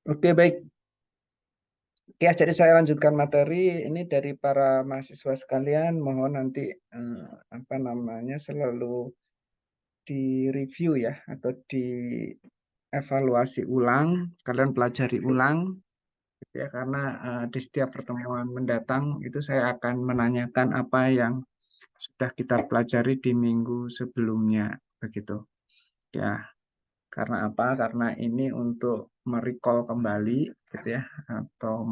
Oke, baik. Oke, jadi saya lanjutkan materi ini dari para mahasiswa sekalian. Mohon nanti apa namanya selalu direview ya atau dievaluasi ulang, kalian pelajari ulang gitu ya karena di setiap pertemuan mendatang itu saya akan menanyakan apa yang sudah kita pelajari di minggu sebelumnya begitu. Ya, karena apa? Karena ini untuk merecall kembali gitu ya atau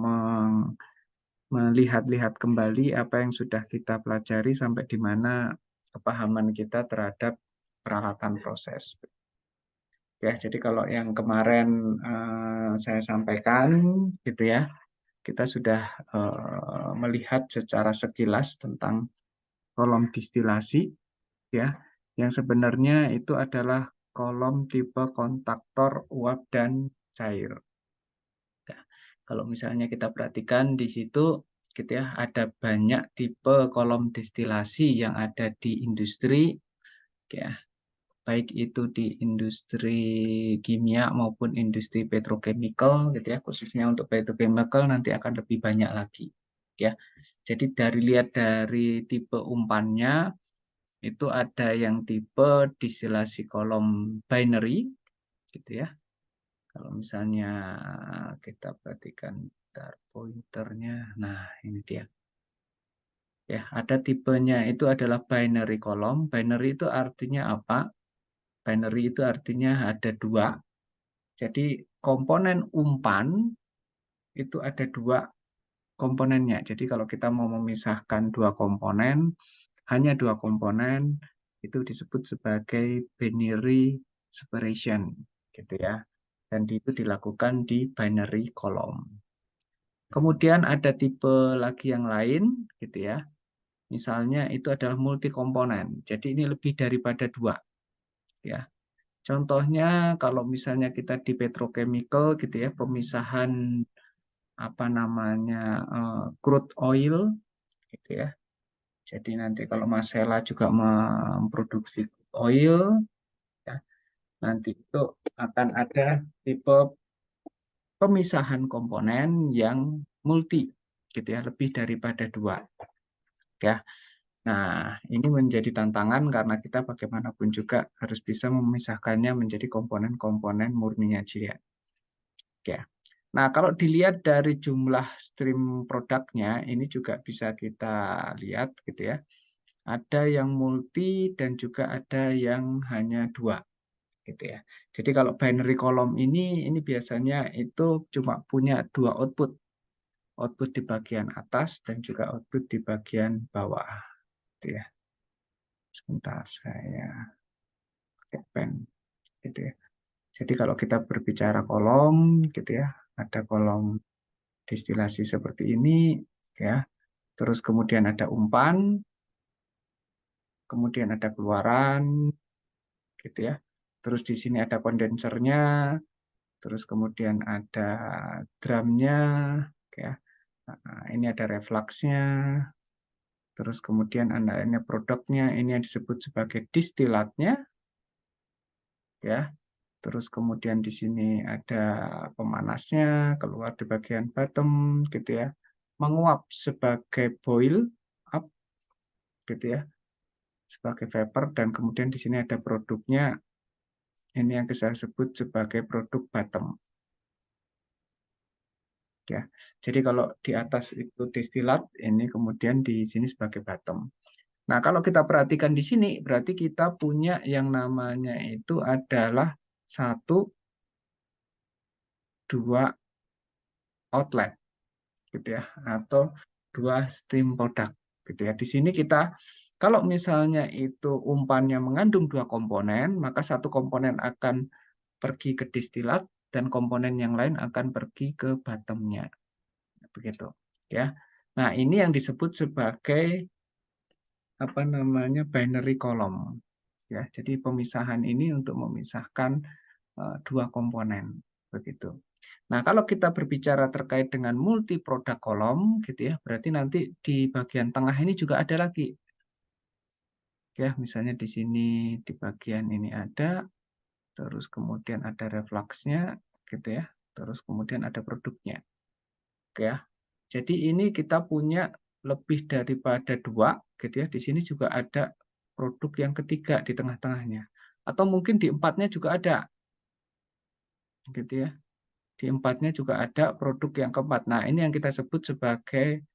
melihat-lihat kembali apa yang sudah kita pelajari sampai di mana kepahaman kita terhadap peralatan proses. Ya, jadi kalau yang kemarin saya sampaikan gitu ya, kita sudah melihat secara sekilas tentang kolom distilasi ya, yang sebenarnya itu adalah kolom tipe kontaktor uap dan cair. Nah, kalau misalnya kita perhatikan di situ gitu ya, ada banyak tipe kolom destilasi yang ada di industri ya, baik itu di industri kimia maupun industri petrochemical gitu ya, khususnya untuk petrochemical nanti akan lebih banyak lagi ya. Jadi lihat dari tipe umpannya itu ada yang tipe distilasi kolom binary gitu ya. Kalau misalnya kita perhatikan bentar, pointernya, nah ini dia. Ya, ada tipenya itu adalah binary column. Binary itu artinya apa? Binary itu artinya ada dua. Jadi komponen umpan itu ada dua komponennya. Jadi kalau kita mau memisahkan dua komponen, hanya dua komponen, itu disebut sebagai binary separation, gitu ya. Dan itu dilakukan di binary column. Kemudian ada tipe lagi yang lain, gitu ya. Misalnya itu adalah multi komponen. Jadi ini lebih daripada dua, ya. Contohnya kalau misalnya kita di petrochemical, gitu ya, pemisahan apa namanya crude oil, gitu ya. Jadi nanti kalau Mas Sela juga memproduksi crude oil, ya, nanti itu akan ada tipe pemisahan komponen yang multi, gitu ya, lebih daripada dua, ya. Nah, ini menjadi tantangan karena kita bagaimanapun juga harus bisa memisahkannya menjadi komponen-komponen murninya dia. Ya. Nah, kalau dilihat dari jumlah stream produknya, ini juga bisa kita lihat gitu ya. Ada yang multi dan juga ada yang hanya dua gitu ya. Jadi kalau binary column ini biasanya itu cuma punya dua output. Output di bagian atas dan juga output di bagian bawah gitu ya. Sebentar saya pakai pen gitu ya. Jadi kalau kita berbicara kolom gitu ya, ada kolom destilasi seperti ini ya. Terus kemudian ada umpan, kemudian ada keluaran gitu ya. Terus di sini ada kondensernya, terus kemudian ada drumnya ya. Nah, ini ada refluxnya, terus kemudian ada ini produknya, ini yang disebut sebagai distilatnya ya. Terus kemudian di sini ada pemanasnya, keluar di bagian bottom gitu ya. Menguap sebagai boil up gitu ya, sebagai vapor dan kemudian di sini ada produknya, ini yang saya sebut sebagai produk bottom ya. Jadi kalau di atas itu distilat, ini kemudian di sini sebagai bottom. Nah, kalau kita perhatikan di sini berarti kita punya yang namanya itu adalah satu, dua outlet gitu ya, atau dua stream product gitu ya. Di sini kita kalau misalnya itu umpannya mengandung dua komponen, maka satu komponen akan pergi ke distilat dan komponen yang lain akan pergi ke bottomnya begitu ya. Nah, ini yang disebut sebagai apa namanya binary column ya. Jadi pemisahan ini untuk memisahkan dua komponen begitu. Nah, kalau kita berbicara terkait dengan multi produk kolom gitu ya, berarti nanti di bagian tengah ini juga ada lagi. Ya, misalnya di sini di bagian ini ada, terus kemudian ada refluxnya gitu ya. terus kemudian ada produknya. Oke ya. Jadi ini kita punya lebih daripada 2, gitu ya. Di sini juga ada produk yang ketiga di tengah-tengahnya. Atau mungkin di empatnya juga ada, gitu ya. Di empatnya juga ada produk yang keempat. Nah, ini yang kita sebut sebagai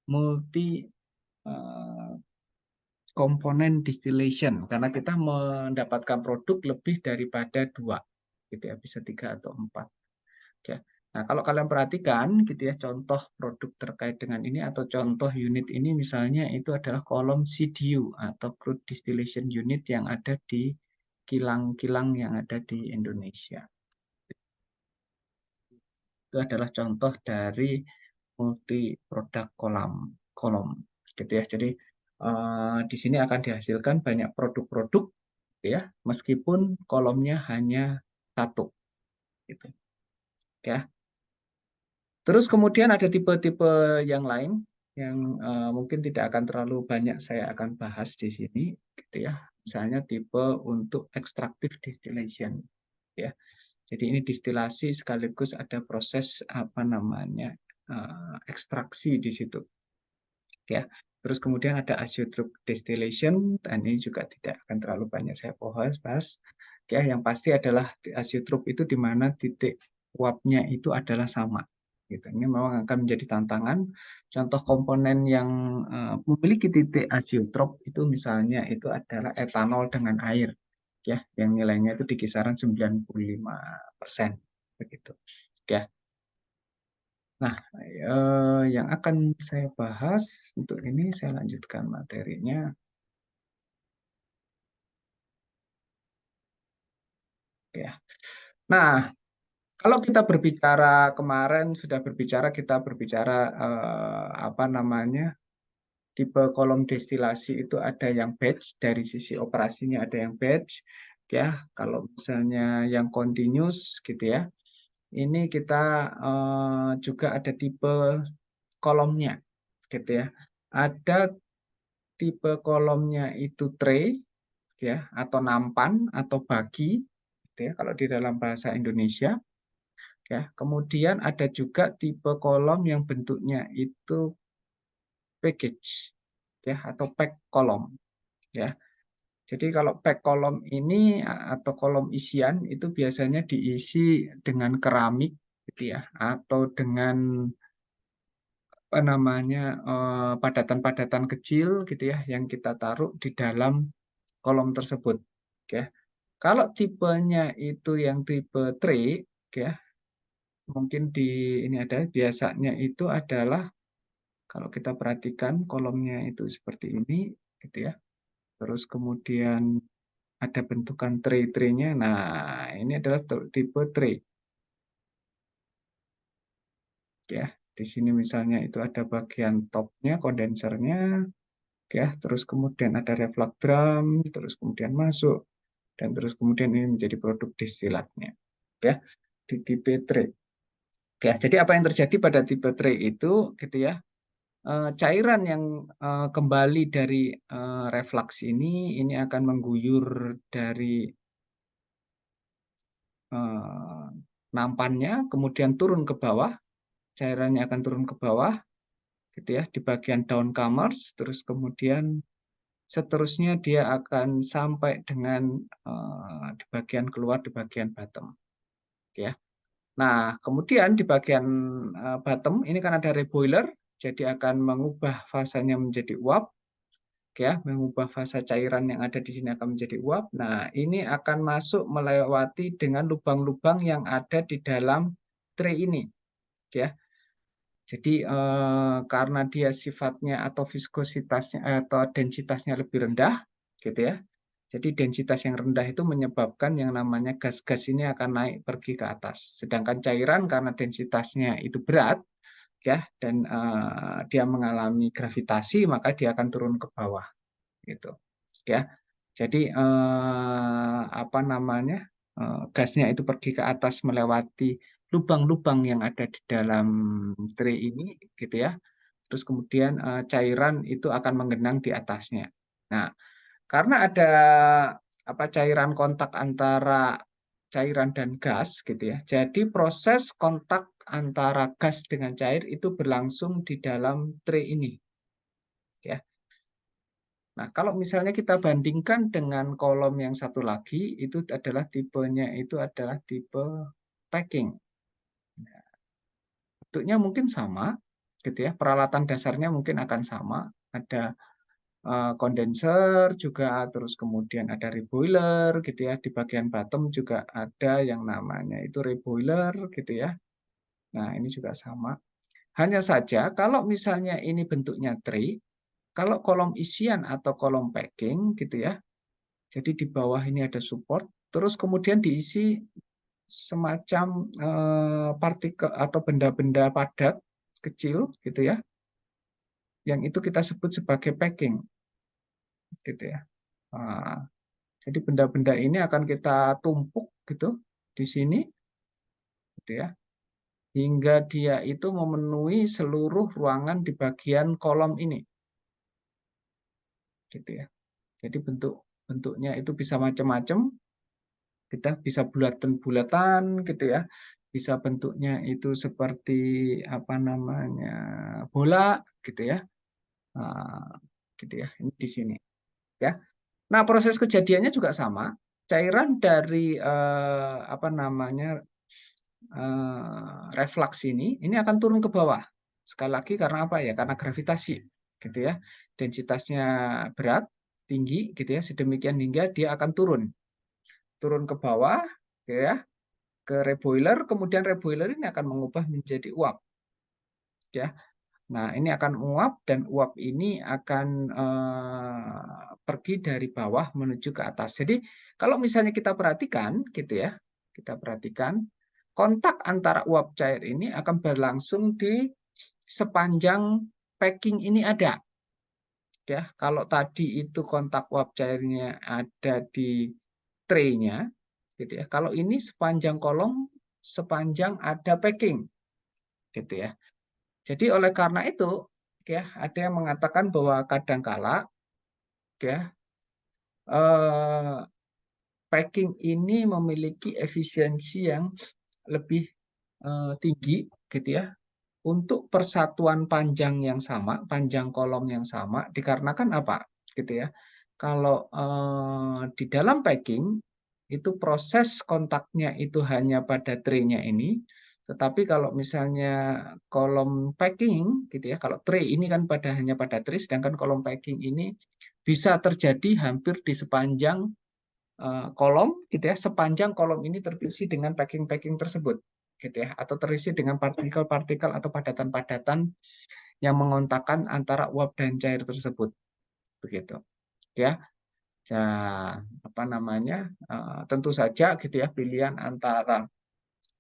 multi komponen distillation, karena kita mendapatkan produk lebih daripada 2, gitu ya, bisa 3 atau 4. Ya. Nah, kalau kalian perhatikan gitu ya, contoh produk terkait dengan ini atau contoh unit ini misalnya itu adalah kolom CDU atau crude distillation unit yang ada di kilang-kilang yang ada di Indonesia. Itu adalah contoh dari multi produk kolom gitu ya. Jadi di sini akan dihasilkan banyak produk-produk gitu ya, meskipun kolomnya hanya satu gitu ya. Terus kemudian ada tipe-tipe yang lain yang mungkin tidak akan terlalu banyak saya akan bahas di sini, gitu ya. Misalnya tipe untuk extractive distillation, ya. Jadi ini distilasi sekaligus ada proses apa namanya ekstraksi di situ, ya. Terus kemudian ada azeotrope distillation, dan ini juga tidak akan terlalu banyak saya bahas. Ya, yang pasti adalah azeotrope itu di mana titik uapnya itu adalah sama. Gitu. Ini memang akan menjadi tantangan. Contoh komponen yang memiliki titik azeotrope itu misalnya itu adalah etanol dengan air, ya, yang nilainya itu di kisaran 95%, begitu. Ya. Nah, yang akan saya bahas untuk ini saya lanjutkan materinya. Ya. Nah, kalau kita berbicara kemarin sudah berbicara kita berbicara apa namanya tipe kolom destilasi itu ada yang batch dari sisi operasinya ada yang batch ya. Kalau misalnya yang continuous gitu ya, ini kita juga ada tipe kolomnya gitu ya. Ada tipe kolomnya itu tray ya atau nampan atau bagi gitu ya kalau di dalam bahasa Indonesia ya. Kemudian ada juga tipe kolom yang bentuknya itu package ya atau pack kolom ya. Jadi kalau pack kolom ini atau kolom isian itu biasanya diisi dengan keramik gitu ya atau dengan apa namanya padatan-padatan kecil gitu ya yang kita taruh di dalam kolom tersebut ya. Kalau tipenya itu yang tipe tray ya, mungkin di ini ada biasanya itu adalah kalau kita perhatikan kolomnya itu seperti ini gitu ya. Terus kemudian ada bentukan tray-traynya. Nah, ini adalah tipe tray ya. Di sini misalnya itu ada bagian topnya, kondensernya ya, terus kemudian ada reflux drum, terus kemudian masuk dan terus kemudian ini menjadi produk distilatnya ya di tipe tray. Ya, jadi apa yang terjadi pada tipe tray itu gitu ya? Cairan yang kembali dari reflux ini akan mengguyur dari eh, nampannya, kemudian turun ke bawah, cairannya akan turun ke bawah, gitu ya, di bagian downcomers, terus kemudian seterusnya dia akan sampai dengan di bagian keluar di bagian bottom, gitu ya. Nah, kemudian di bagian bottom ini kan ada reboiler, jadi akan mengubah fasanya menjadi uap, ya, mengubah fasa cairan yang ada di sini akan menjadi uap. Nah, ini akan masuk melewati dengan lubang-lubang yang ada di dalam tray ini, ya. Jadi karena dia sifatnya atau viskositasnya atau densitasnya lebih rendah, gitu ya. Jadi densitas yang rendah itu menyebabkan yang namanya gas-gas ini akan naik pergi ke atas. Sedangkan cairan karena densitasnya itu berat, ya, dan dia mengalami gravitasi, maka dia akan turun ke bawah gitu ya. Jadi apa namanya gasnya itu pergi ke atas melewati lubang-lubang yang ada di dalam tray ini gitu ya. Terus kemudian cairan itu akan menggenang di atasnya. Nah, karena ada apa cairan kontak antara cairan dan gas gitu ya. Jadi proses kontak antara gas dengan cair itu berlangsung di dalam tray ini ya. Nah, kalau misalnya kita bandingkan dengan kolom yang satu lagi, itu adalah tipenya itu adalah tipe packing. Bentuknya mungkin sama, gitu ya. Peralatan dasarnya mungkin akan sama. Ada kondenser juga, terus kemudian ada reboiler, gitu ya. Di bagian bottom juga ada yang namanya itu reboiler, gitu ya. Nah, ini juga sama. Hanya saja kalau misalnya ini bentuknya tray, kalau kolom isian atau kolom packing, gitu ya. Jadi di bawah ini ada support, terus kemudian diisi semacam partikel atau benda-benda padat kecil gitu ya, yang itu kita sebut sebagai packing gitu ya. Nah, jadi benda-benda ini akan kita tumpuk gitu di sini gitu ya, hingga dia itu memenuhi seluruh ruangan di bagian kolom ini gitu ya. Jadi bentuknya itu bisa macam-macam. Kita bisa bulatan-bulatan gitu ya, bisa bentuknya itu seperti apa namanya bola gitu ya. Nah, gitu ya, ini di sini ya. Nah, proses kejadiannya juga sama. Cairan dari apa namanya refleks ini akan turun ke bawah. Sekali lagi karena apa ya? Karena gravitasi gitu ya. Densitasnya berat, tinggi gitu ya, sedemikian hingga dia akan turun ke bawah gitu ya, ke reboiler, kemudian reboiler ini akan mengubah menjadi uap ya. Nah, ini akan uap dan uap ini akan pergi dari bawah menuju ke atas. Jadi, kalau misalnya kita perhatikan gitu ya, kita perhatikan kontak antara uap cair ini akan berlangsung di sepanjang packing ini ada. Ya, kalau tadi itu kontak uap cairnya ada di tray-nya gitu ya. Kalau ini sepanjang kolom, sepanjang ada packing gitu ya. Jadi oleh karena itu ya ada yang mengatakan bahwa kadangkala ya eh, packing ini memiliki efisiensi yang lebih tinggi gitu ya untuk persatuan panjang yang sama, panjang kolom yang sama dikarenakan apa gitu ya. Kalau di dalam packing itu proses kontaknya itu hanya pada tray-nya ini, tetapi kalau misalnya kolom packing gitu ya, kalau tray ini kan hanya pada tray, sedangkan kolom packing ini bisa terjadi hampir di sepanjang kolom gitu ya, sepanjang kolom ini terisi dengan packing-packing tersebut gitu ya, atau terisi dengan partikel-partikel atau padatan-padatan yang mengontakkan antara uap dan cair tersebut begitu ya. Nah, apa namanya? Tentu saja gitu ya pilihan antara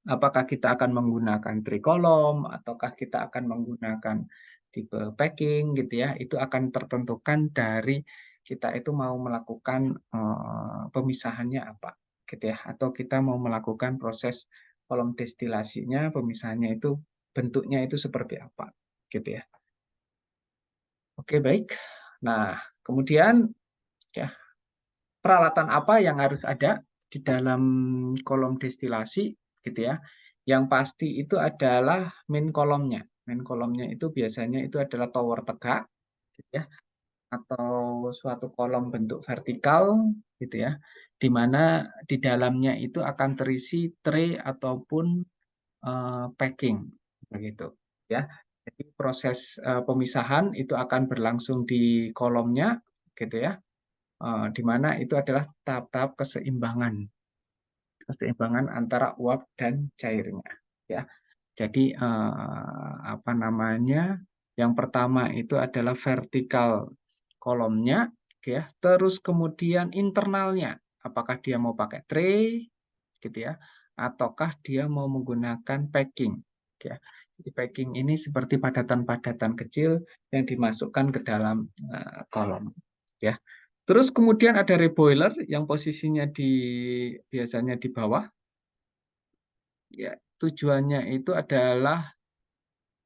apakah kita akan menggunakan trikolom ataukah kita akan menggunakan tipe packing gitu ya. Itu akan tertentukan dari kita itu mau melakukan pemisahannya apa gitu ya, atau kita mau melakukan proses kolom destilasinya, pemisahannya itu bentuknya itu seperti apa gitu ya. Oke, baik. Nah, kemudian ya peralatan apa yang harus ada di dalam kolom destilasi gitu ya. Yang pasti itu adalah main kolomnya. Main kolomnya itu biasanya itu adalah tower tegak gitu ya, atau suatu kolom bentuk vertikal gitu ya, di mana di dalamnya itu akan terisi tray ataupun packing begitu ya. Jadi proses pemisahan itu akan berlangsung di kolomnya gitu ya, di mana itu adalah tahap-tahap keseimbangan antara uap dan cairnya ya. Jadi apa namanya? Yang pertama itu adalah vertikal kolomnya ya, terus kemudian internalnya apakah dia mau pakai tray gitu ya, ataukah dia mau menggunakan packing ya. Jadi packing ini seperti padatan-padatan kecil yang dimasukkan ke dalam kolom ya. Terus kemudian ada reboiler yang posisinya biasanya di bawah. Ya, tujuannya itu adalah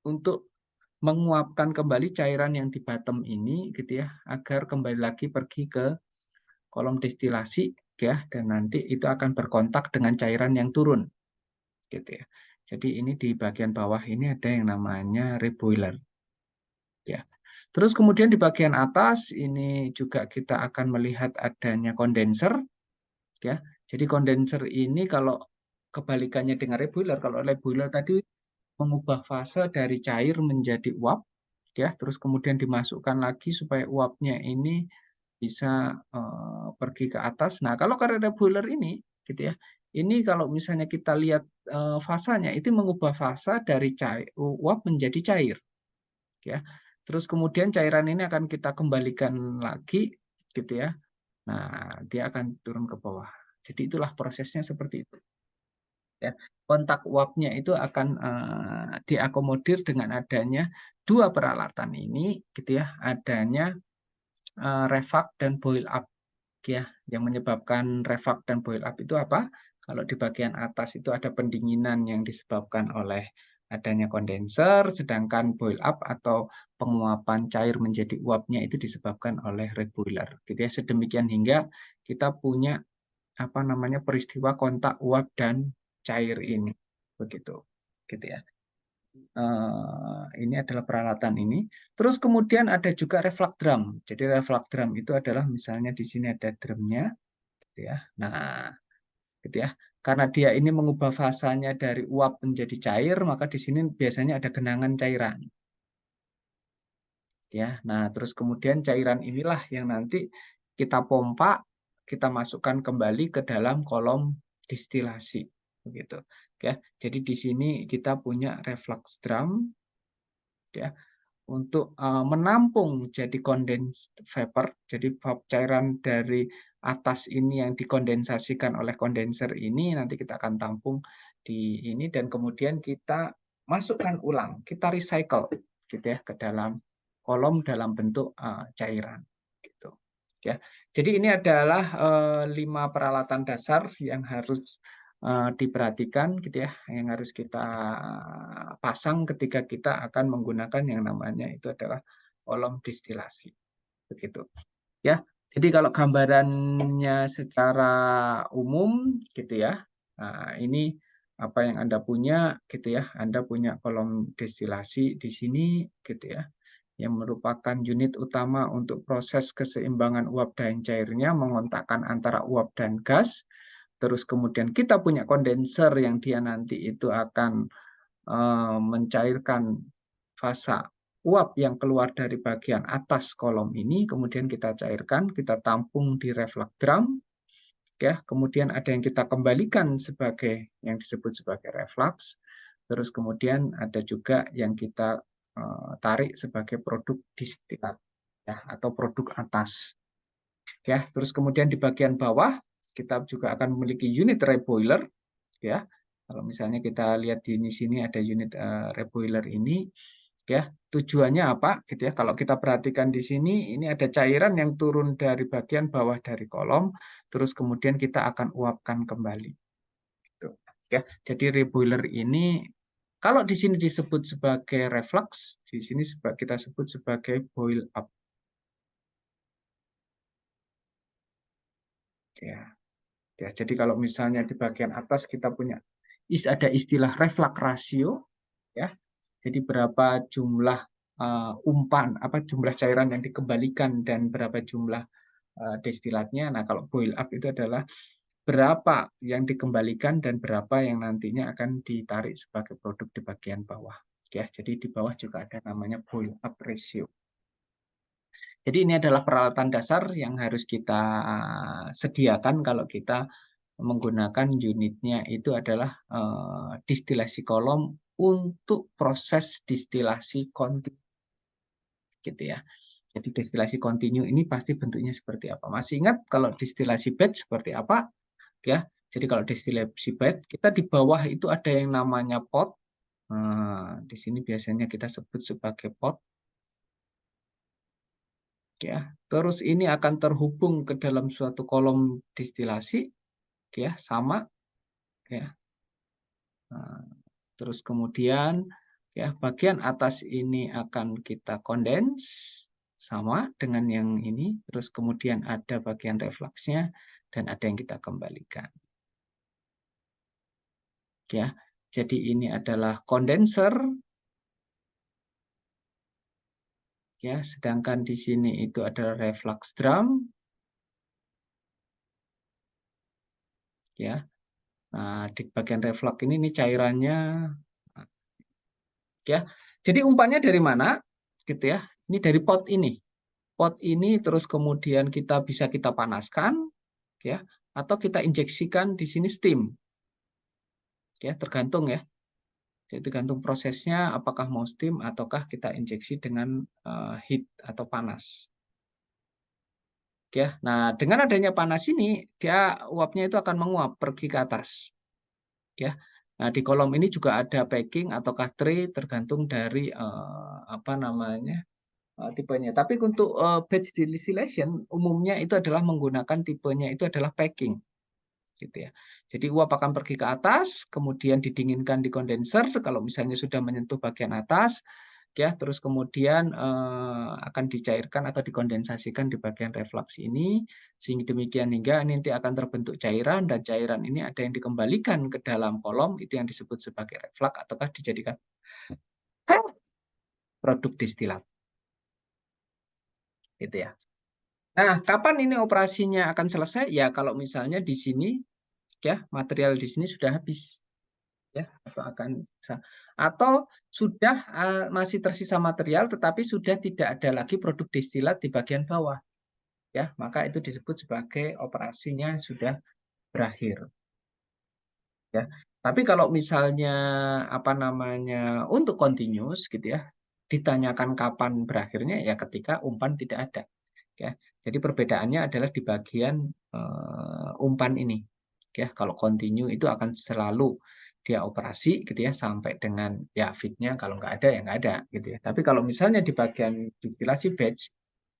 untuk menguapkan kembali cairan yang di bottom ini gitu ya, agar kembali lagi pergi ke kolom destilasi ya, dan nanti itu akan berkontak dengan cairan yang turun, gitu ya. Jadi ini di bagian bawah ini ada yang namanya reboiler, ya. Terus kemudian di bagian atas ini juga kita akan melihat adanya kondenser, ya. Jadi kondenser ini kalau kebalikannya dengan reboiler, kalau reboiler tadi mengubah fase dari cair menjadi uap, ya, terus kemudian dimasukkan lagi supaya uapnya ini bisa pergi ke atas. Nah, kalau karena boiler ini, gitu ya, ini kalau misalnya kita lihat fasanya, itu mengubah fasa dari cair, uap menjadi cair, ya. Terus kemudian cairan ini akan kita kembalikan lagi, gitu ya. Nah, dia akan turun ke bawah. Jadi itulah prosesnya seperti itu. Ya, kontak uapnya itu akan diakomodir dengan adanya dua peralatan ini, gitu ya, adanya reflux dan boil up, ya. Yang menyebabkan reflux dan boil up itu apa? Kalau di bagian atas itu ada pendinginan yang disebabkan oleh adanya kondenser, sedangkan boil up atau penguapan cair menjadi uapnya itu disebabkan oleh reboiler, gitu ya. Sedemikian hingga kita punya apa namanya peristiwa kontak uap dan cair ini, begitu, gitu ya. Ini adalah peralatan ini. Terus kemudian ada juga reflux drum. Jadi reflux drum itu adalah misalnya di sini ada drumnya, gitu ya. Nah, gitu ya. Karena dia ini mengubah fasanya dari uap menjadi cair, maka di sini biasanya ada genangan cairan. Ya, nah terus kemudian cairan inilah yang nanti kita pompa, kita masukkan kembali ke dalam kolom distilasi, begitu. Ya, jadi di sini kita punya reflux drum, ya, untuk menampung jadi condensed vapor, jadi cairan dari atas ini yang dikondensasikan oleh kondenser ini nanti kita akan tampung di ini dan kemudian kita masukkan ulang, kita recycle, gitu ya, ke dalam kolom dalam bentuk cairan, gitu ya. Jadi ini adalah 5 peralatan dasar yang harus diperhatikan, gitu ya, yang harus kita pasang ketika kita akan menggunakan yang namanya itu adalah kolom distilasi, begitu ya. Jadi kalau gambarannya secara umum, gitu ya, nah ini apa yang Anda punya, gitu ya. Anda punya kolom destilasi di sini, gitu ya, yang merupakan unit utama untuk proses keseimbangan uap dan cairnya, mengontakkan antara uap dan gas. Terus kemudian kita punya kondenser yang dia nanti itu akan mencairkan fasa uap yang keluar dari bagian atas kolom ini, kemudian kita cairkan, kita tampung di reflux drum, ya. Kemudian ada yang kita kembalikan sebagai yang disebut sebagai reflux, terus kemudian ada juga yang kita tarik sebagai produk distilat, ya, atau produk atas, ya. Terus kemudian di bagian bawah kita juga akan memiliki unit reboiler, ya. Kalau misalnya kita lihat di sini ada unit reboiler ini, ya, tujuannya apa, gitu ya. Kalau kita perhatikan di sini, ini ada cairan yang turun dari bagian bawah dari kolom, terus kemudian kita akan uapkan kembali, gitu ya. Jadi reboiler ini kalau di sini disebut sebagai reflux, di sini kita sebut sebagai boil up, ya. Ya, jadi kalau misalnya di bagian atas kita punya ada istilah reflux ratio, ya. Jadi berapa jumlah umpan, apa jumlah cairan yang dikembalikan dan berapa jumlah destilatnya. Nah, kalau boil up itu adalah berapa yang dikembalikan dan berapa yang nantinya akan ditarik sebagai produk di bagian bawah. Ya, jadi di bawah juga ada namanya boil up ratio. Jadi ini adalah peralatan dasar yang harus kita sediakan kalau kita menggunakan unitnya itu adalah distilasi kolom untuk proses distilasi kontinu, gitu ya. Jadi destilasi kontinu ini pasti bentuknya seperti apa? Masih ingat kalau destilasi batch seperti apa? Ya. Jadi kalau destilasi batch kita di bawah itu ada yang namanya pot. Nah, di sini biasanya kita sebut sebagai pot, ya. Terus ini akan terhubung ke dalam suatu kolom destilasi, ya, sama, ya. Nah, terus kemudian ya bagian atas ini akan kita kondens sama dengan yang ini. Terus kemudian ada bagian refluksnya dan ada yang kita kembalikan. Ya, jadi ini adalah kondenser. Ya, sedangkan di sini itu adalah reflux drum. Ya, nah, di bagian reflux ini cairannya. Ya, jadi umpannya dari mana? Gitu ya. Ini dari pot ini. Pot ini terus kemudian kita panaskan, ya, atau kita injeksikan di sini steam. Ya, tergantung ya. Jadi tergantung prosesnya, apakah mau steam ataukah kita injeksi dengan heat atau panas. Ya, nah dengan adanya panas ini, dia uapnya itu akan menguap pergi ke atas. Ya, nah di kolom ini juga ada packing ataukah tray, tergantung dari apa namanya tipenya. Tapi untuk batch distillation umumnya itu adalah menggunakan tipenya itu adalah packing. Gitu ya. Jadi uap akan pergi ke atas, kemudian didinginkan di kondenser kalau misalnya sudah menyentuh bagian atas, ya, terus kemudian akan dicairkan atau dikondensasikan di bagian reflux ini, sehingga demikian hingga nanti akan terbentuk cairan dan cairan ini ada yang dikembalikan ke dalam kolom itu yang disebut sebagai reflux ataukah dijadikan produk distilat. Gitu ya. Nah, kapan ini operasinya akan selesai? Ya, kalau misalnya di sini ya material di sini sudah habis. Ya, atau sudah masih tersisa material tetapi sudah tidak ada lagi produk distilat di bagian bawah, ya, maka itu disebut sebagai operasinya sudah berakhir, ya. Tapi kalau misalnya apa namanya untuk continuous gitu ya, ditanyakan kapan berakhirnya ya ketika umpan tidak ada, ya. Jadi perbedaannya adalah di bagian umpan ini, ya. Kalau continue itu akan selalu dia operasi gitu ya sampai dengan ya fitnya, kalau nggak ada ya nggak ada gitu ya. Tapi kalau misalnya di bagian distilasi batch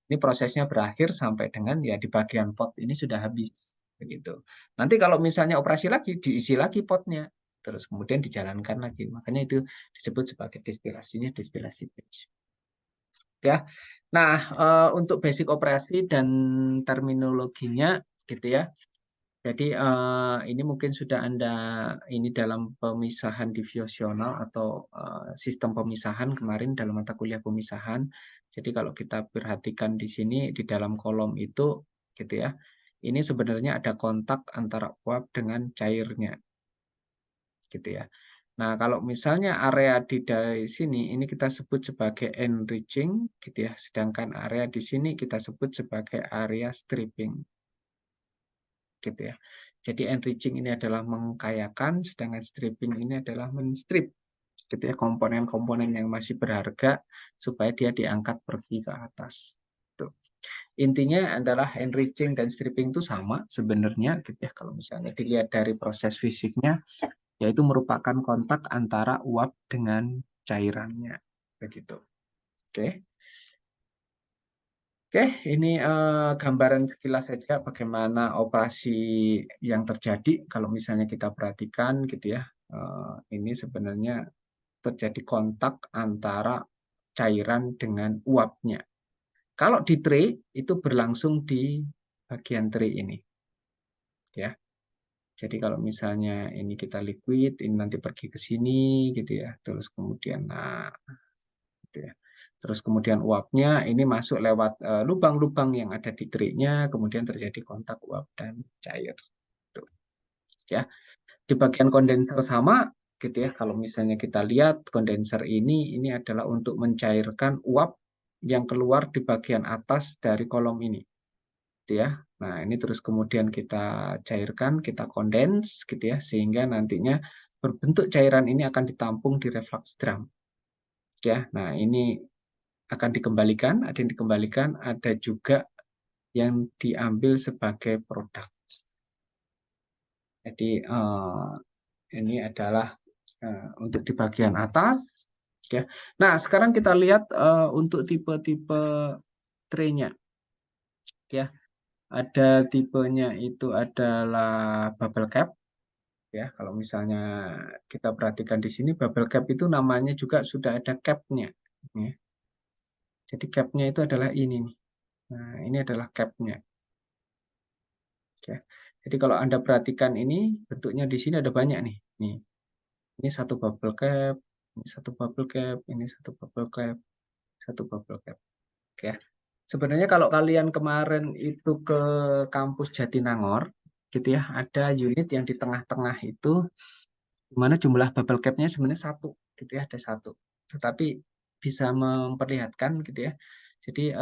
ini prosesnya berakhir sampai dengan ya di bagian pot ini sudah habis begitu. Nanti kalau misalnya operasi lagi diisi lagi potnya terus kemudian dijalankan lagi. Makanya itu disebut sebagai destilasinya destilasi batch. Ya. Nah, untuk basic operasi dan terminologinya gitu ya. Jadi ini mungkin sudah Anda ini dalam pemisahan divisional atau sistem pemisahan kemarin dalam mata kuliah pemisahan. Jadi kalau kita perhatikan di sini di dalam kolom itu gitu ya. Ini sebenarnya ada kontak antara uap dengan cairnya gitu ya. Nah, kalau misalnya area dari sini ini kita sebut sebagai enriching gitu ya. Sedangkan area di sini kita sebut sebagai area stripping gitu ya. Jadi enriching ini adalah mengkayakan, sedangkan stripping ini adalah menstrip gitu ya komponen-komponen yang masih berharga supaya dia diangkat pergi ke atas. Tuh. Intinya adalah enriching dan stripping itu sama sebenarnya gitu ya. Kalau misalnya dilihat dari proses fisiknya, yaitu merupakan kontak antara uap dengan cairannya begitu. Oke. Oke, ini gambaran sekilas saja bagaimana operasi yang terjadi kalau misalnya kita perhatikan gitu ya. Ini sebenarnya terjadi kontak antara cairan dengan uapnya. Kalau di tray itu berlangsung di bagian tray ini, ya. Jadi kalau misalnya ini kita liquid, ini nanti pergi ke sini gitu ya. Terus kemudian nah gitu ya. Terus kemudian uapnya ini masuk lewat lubang-lubang yang ada di tray-nya, kemudian terjadi kontak uap dan cair. Tuh, ya. Di bagian kondenser sama gitu ya. Kalau misalnya kita lihat kondenser ini adalah untuk mencairkan uap yang keluar di bagian atas dari kolom ini. Gitu ya. Nah, ini terus kemudian kita cairkan, kita kondens gitu ya sehingga nantinya berbentuk cairan ini akan ditampung di reflux drum. Ya. Nah, ini akan dikembalikan, ada yang dikembalikan, ada juga yang diambil sebagai produk. Jadi ini adalah untuk di bagian atas. Ya. Nah, sekarang kita lihat untuk tipe-tipe tray-nya. Ya, ada tipenya itu adalah bubble cap. Ya, kalau misalnya kita perhatikan di sini bubble cap itu namanya juga sudah ada cap-nya. Ya. Jadi cap-nya itu adalah ini nih. Nah, ini adalah cap-nya. Ya. Jadi kalau Anda perhatikan ini bentuknya di sini ada banyak nih. Nih, ini satu bubble cap, ini satu bubble cap, ini satu bubble cap, satu bubble cap. Oke. Sebenarnya kalau kalian kemarin itu ke kampus Jatinangor, gitu ya, ada unit yang di tengah-tengah itu, di mana jumlah bubble cap-nya sebenarnya satu, gitu ya, ada satu. Tetapi bisa memperlihatkan, gitu ya. Jadi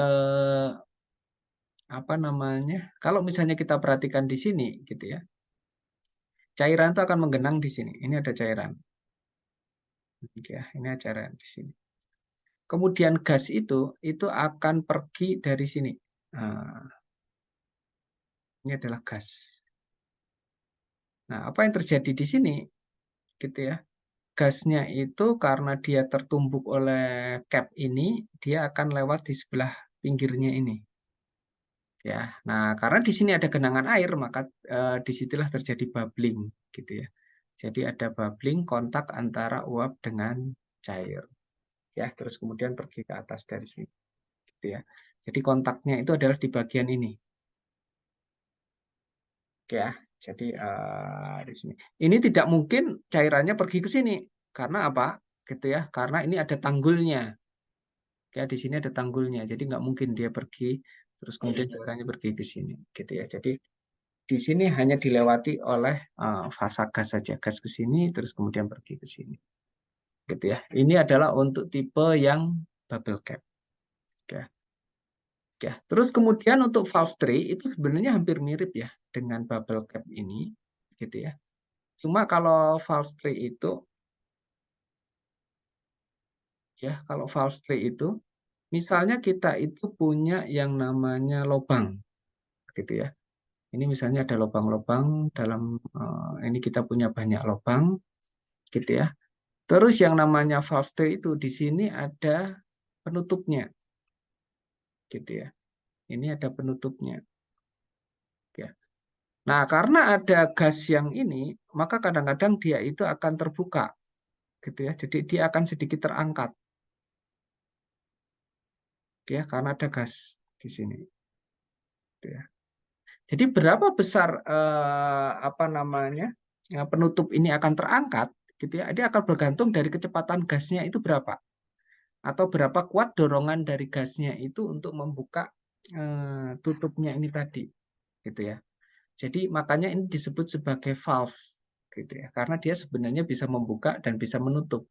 apa namanya? Kalau misalnya kita perhatikan di sini, gitu ya, cairan itu akan menggenang di sini. Ini ada cairan, gitu ya. Ini ada cairan di sini. Kemudian gas itu akan pergi dari sini. Nah, ini adalah gas. Nah, apa yang terjadi di sini, gitu ya? Gasnya itu karena dia tertumbuk oleh cap ini, dia akan lewat di sebelah pinggirnya ini. Ya, nah karena di sini ada genangan air, maka disitulah terjadi bubbling, gitu ya. Jadi ada bubbling kontak antara uap dengan cair, ya. Terus kemudian pergi ke atas dari sini, gitu ya. Jadi kontaknya itu adalah di bagian ini, ya. Jadi di sini. Ini tidak mungkin cairannya pergi ke sini, karena apa? Gitu ya. Karena ini ada tanggulnya. Ya, di sini ada tanggulnya, jadi nggak mungkin dia pergi terus kemudian cairannya pergi ke sini, gitu ya. Jadi di sini hanya dilewati oleh fasa gas saja, gas ke sini terus kemudian pergi ke sini, gitu ya. Ini adalah untuk tipe yang bubble cap, ya. Ya. Terus kemudian untuk valve tray itu sebenarnya hampir mirip ya dengan bubble cap ini, gitu ya. Cuma kalau valve tray itu, ya, kalau valve tray itu, misalnya kita itu punya yang namanya lubang, gitu ya. Ini misalnya ada lubang-lubang dalam ini kita punya banyak lubang, gitu ya. Terus yang namanya valve tray itu di sini ada penutupnya, gitu ya. Ini ada penutupnya, ya. Nah, karena ada gas yang ini, maka kadang-kadang dia itu akan terbuka, gitu ya. Jadi dia akan sedikit terangkat, ya, karena ada gas di sini, gitu ya. Jadi berapa besar apa namanya penutup ini akan terangkat, gitu ya. Dia akan bergantung dari kecepatan gasnya itu berapa, atau berapa kuat dorongan dari gasnya itu untuk membuka tutupnya ini tadi, gitu ya. Jadi makanya ini disebut sebagai valve, gitu ya, karena dia sebenarnya bisa membuka dan bisa menutup.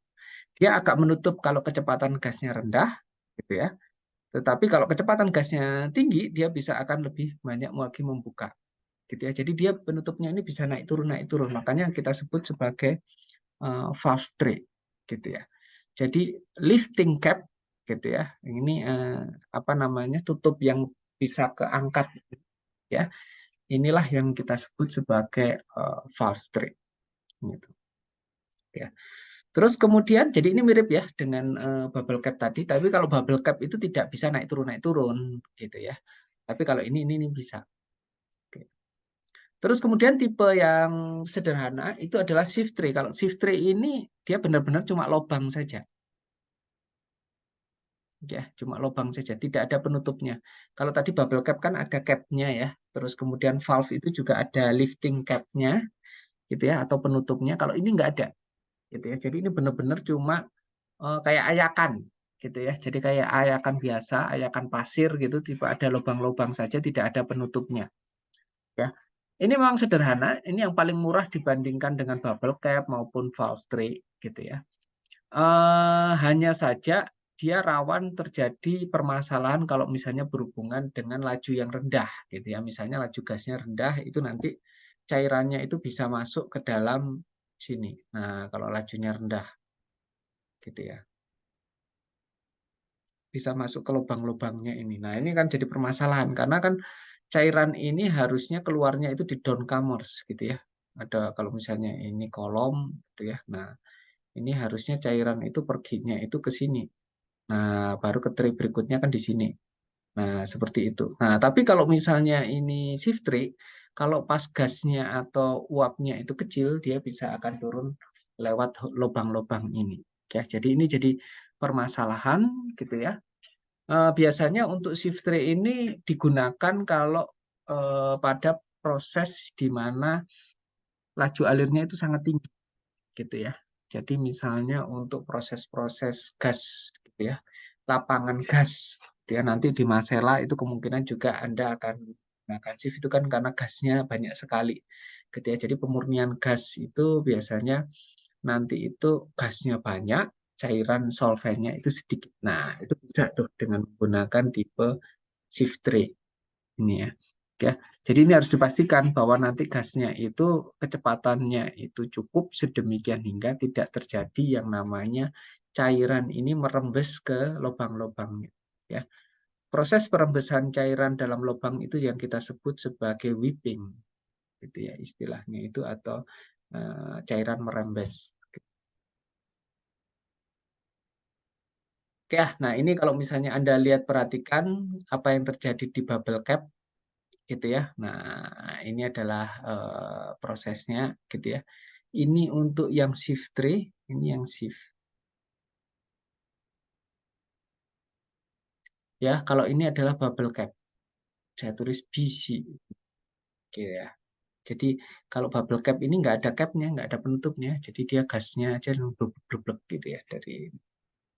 Dia agak menutup kalau kecepatan gasnya rendah, gitu ya. Tetapi kalau kecepatan gasnya tinggi, dia bisa akan lebih banyak lagi membuka, gitu ya. Jadi dia penutupnya ini bisa naik turun naik turun. Makanya kita sebut sebagai valve tray, gitu ya. Jadi lifting cap, gitu ya. Ini apa namanya tutup yang bisa keangkat, ya. Inilah yang kita sebut sebagai valve tray, gitu. Ya. Terus kemudian, jadi ini mirip ya dengan bubble cap tadi. Tapi kalau bubble cap itu tidak bisa naik turun, gitu ya. Tapi kalau ini bisa. Oke. Terus kemudian tipe yang sederhana itu adalah shift tray. Kalau shift tray ini dia benar-benar cuma lubang saja. Ya, cuma lubang saja, tidak ada penutupnya. Kalau tadi bubble cap kan ada cap-nya ya, terus kemudian valve itu juga ada lifting cap-nya, gitu ya, atau penutupnya. Kalau ini nggak ada, gitu ya. Jadi ini benar-benar cuma kayak ayakan, gitu ya. Jadi kayak ayakan biasa, ayakan pasir gitu, tipe ada lubang-lubang saja, tidak ada penutupnya. Ya, ini memang sederhana. Ini yang paling murah dibandingkan dengan bubble cap maupun valve tray, gitu ya. Hanya saja dia rawan terjadi permasalahan kalau misalnya berhubungan dengan laju yang rendah, gitu ya. Misalnya laju gasnya rendah, itu nanti cairannya itu bisa masuk ke dalam sini. Nah, kalau lajunya rendah, gitu ya, bisa masuk ke lubang-lubangnya ini. Nah, ini kan jadi permasalahan karena kan cairan ini harusnya keluarnya itu di downcomers, gitu ya. Ada kalau misalnya ini kolom, gitu ya. Nah, ini harusnya cairan itu perginya itu ke sini. Nah, baru ke tray berikutnya kan di sini. Nah, seperti itu. Nah, tapi kalau misalnya ini shift tray, kalau pas gasnya atau uapnya itu kecil, dia bisa akan turun lewat lubang-lubang ini. Ya, jadi ini jadi permasalahan, gitu ya. Biasanya untuk shift tray ini digunakan kalau pada proses di mana laju alirnya itu sangat tinggi gitu ya. Jadi misalnya untuk proses-proses gas gitu ya, lapangan gas gitu ya, nanti di Masela itu kemungkinan juga Anda akan menggunakan shift itu kan karena gasnya banyak sekali gitu ya. Jadi pemurnian gas itu biasanya nanti itu gasnya banyak, cairan solvennya itu sedikit. Nah, itu bisa tuh dengan menggunakan tipe shift tray ini ya. Ya, jadi ini harus dipastikan bahwa nanti gasnya itu kecepatannya itu cukup sedemikian hingga tidak terjadi yang namanya cairan ini merembes ke lubang-lubangnya. Ya, proses perembesan cairan dalam lubang itu yang kita sebut sebagai whipping, gitu ya istilahnya itu atau cairan merembes. Oke, nah ini kalau misalnya Anda lihat perhatikan apa yang terjadi di bubble cap gitu ya. Nah, ini adalah prosesnya gitu ya. Ini untuk yang shift tray, ini yang shift. Ya, kalau ini adalah bubble cap. Saya tulis BC. Oke ya. Jadi kalau bubble cap ini nggak ada capnya, nggak ada penutupnya. Jadi dia gasnya aja blub-blub gitu ya dari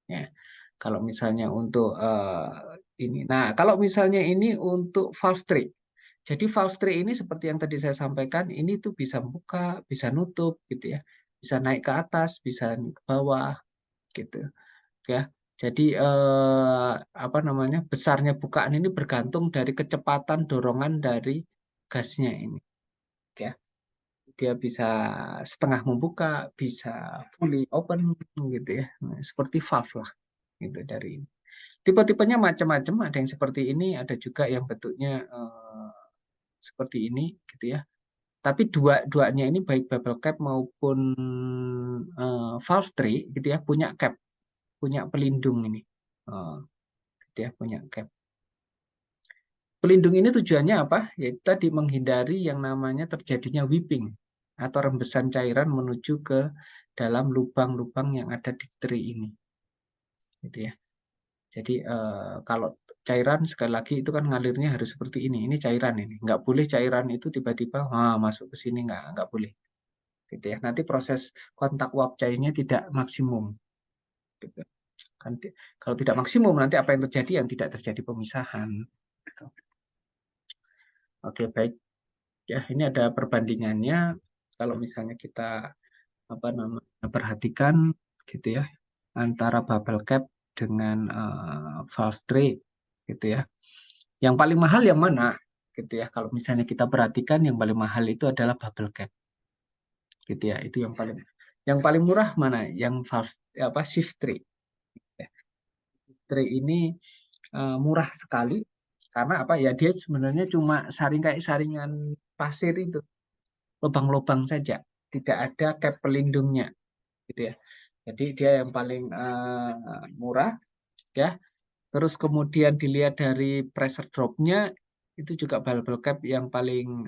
ya. Kalau misalnya untuk ini. Nah, kalau misalnya ini untuk valve tray. Jadi valve tray ini seperti yang tadi saya sampaikan, ini tuh bisa buka, bisa nutup gitu ya. Bisa naik ke atas, bisa ke bawah gitu ya. Jadi apa namanya? Besarnya bukaan ini bergantung dari kecepatan dorongan dari gasnya ini ya. Dia bisa setengah membuka, bisa fully open gitu ya. Nah, seperti valve lah gitu dari ini. Tipe-tipenya macam-macam, ada yang seperti ini, ada juga yang bentuknya seperti ini gitu ya. Tapi dua-duanya ini baik bubble cap maupun valve tray gitu ya punya cap, punya pelindung ini. Gitu ya, punya cap. Pelindung ini tujuannya apa? Yaitu tadi menghindari yang namanya terjadinya whipping atau rembesan cairan menuju ke dalam lubang-lubang yang ada di tray ini. Gitu ya. Jadi kalau cairan sekali lagi itu kan ngalirnya harus seperti ini. Ini cairan ini. Nggak boleh cairan itu tiba-tiba masuk ke sini nggak boleh. Gitu ya. Nanti proses kontak uap cairnya tidak maksimum. Gitu. Kan, kalau tidak maksimum nanti apa yang terjadi? Yang tidak terjadi pemisahan. Gitu. Oke, baik. Ya, ini ada perbandingannya. Kalau misalnya kita apa namanya perhatikan gitu ya antara bubble cap dengan valve tray gitu ya. Yang paling mahal yang mana? Gitu ya. Kalau misalnya kita perhatikan yang paling mahal itu adalah bubble cap. Gitu ya. Itu yang paling murah mana? Yang valve apa shift tray. Ya. Tray ini murah sekali karena apa ya dia sebenarnya cuma kayak saringan pasir itu lubang-lubang saja tidak ada cap pelindungnya gitu ya jadi dia yang paling murah ya terus kemudian dilihat dari pressure dropnya itu juga bubble cap yang paling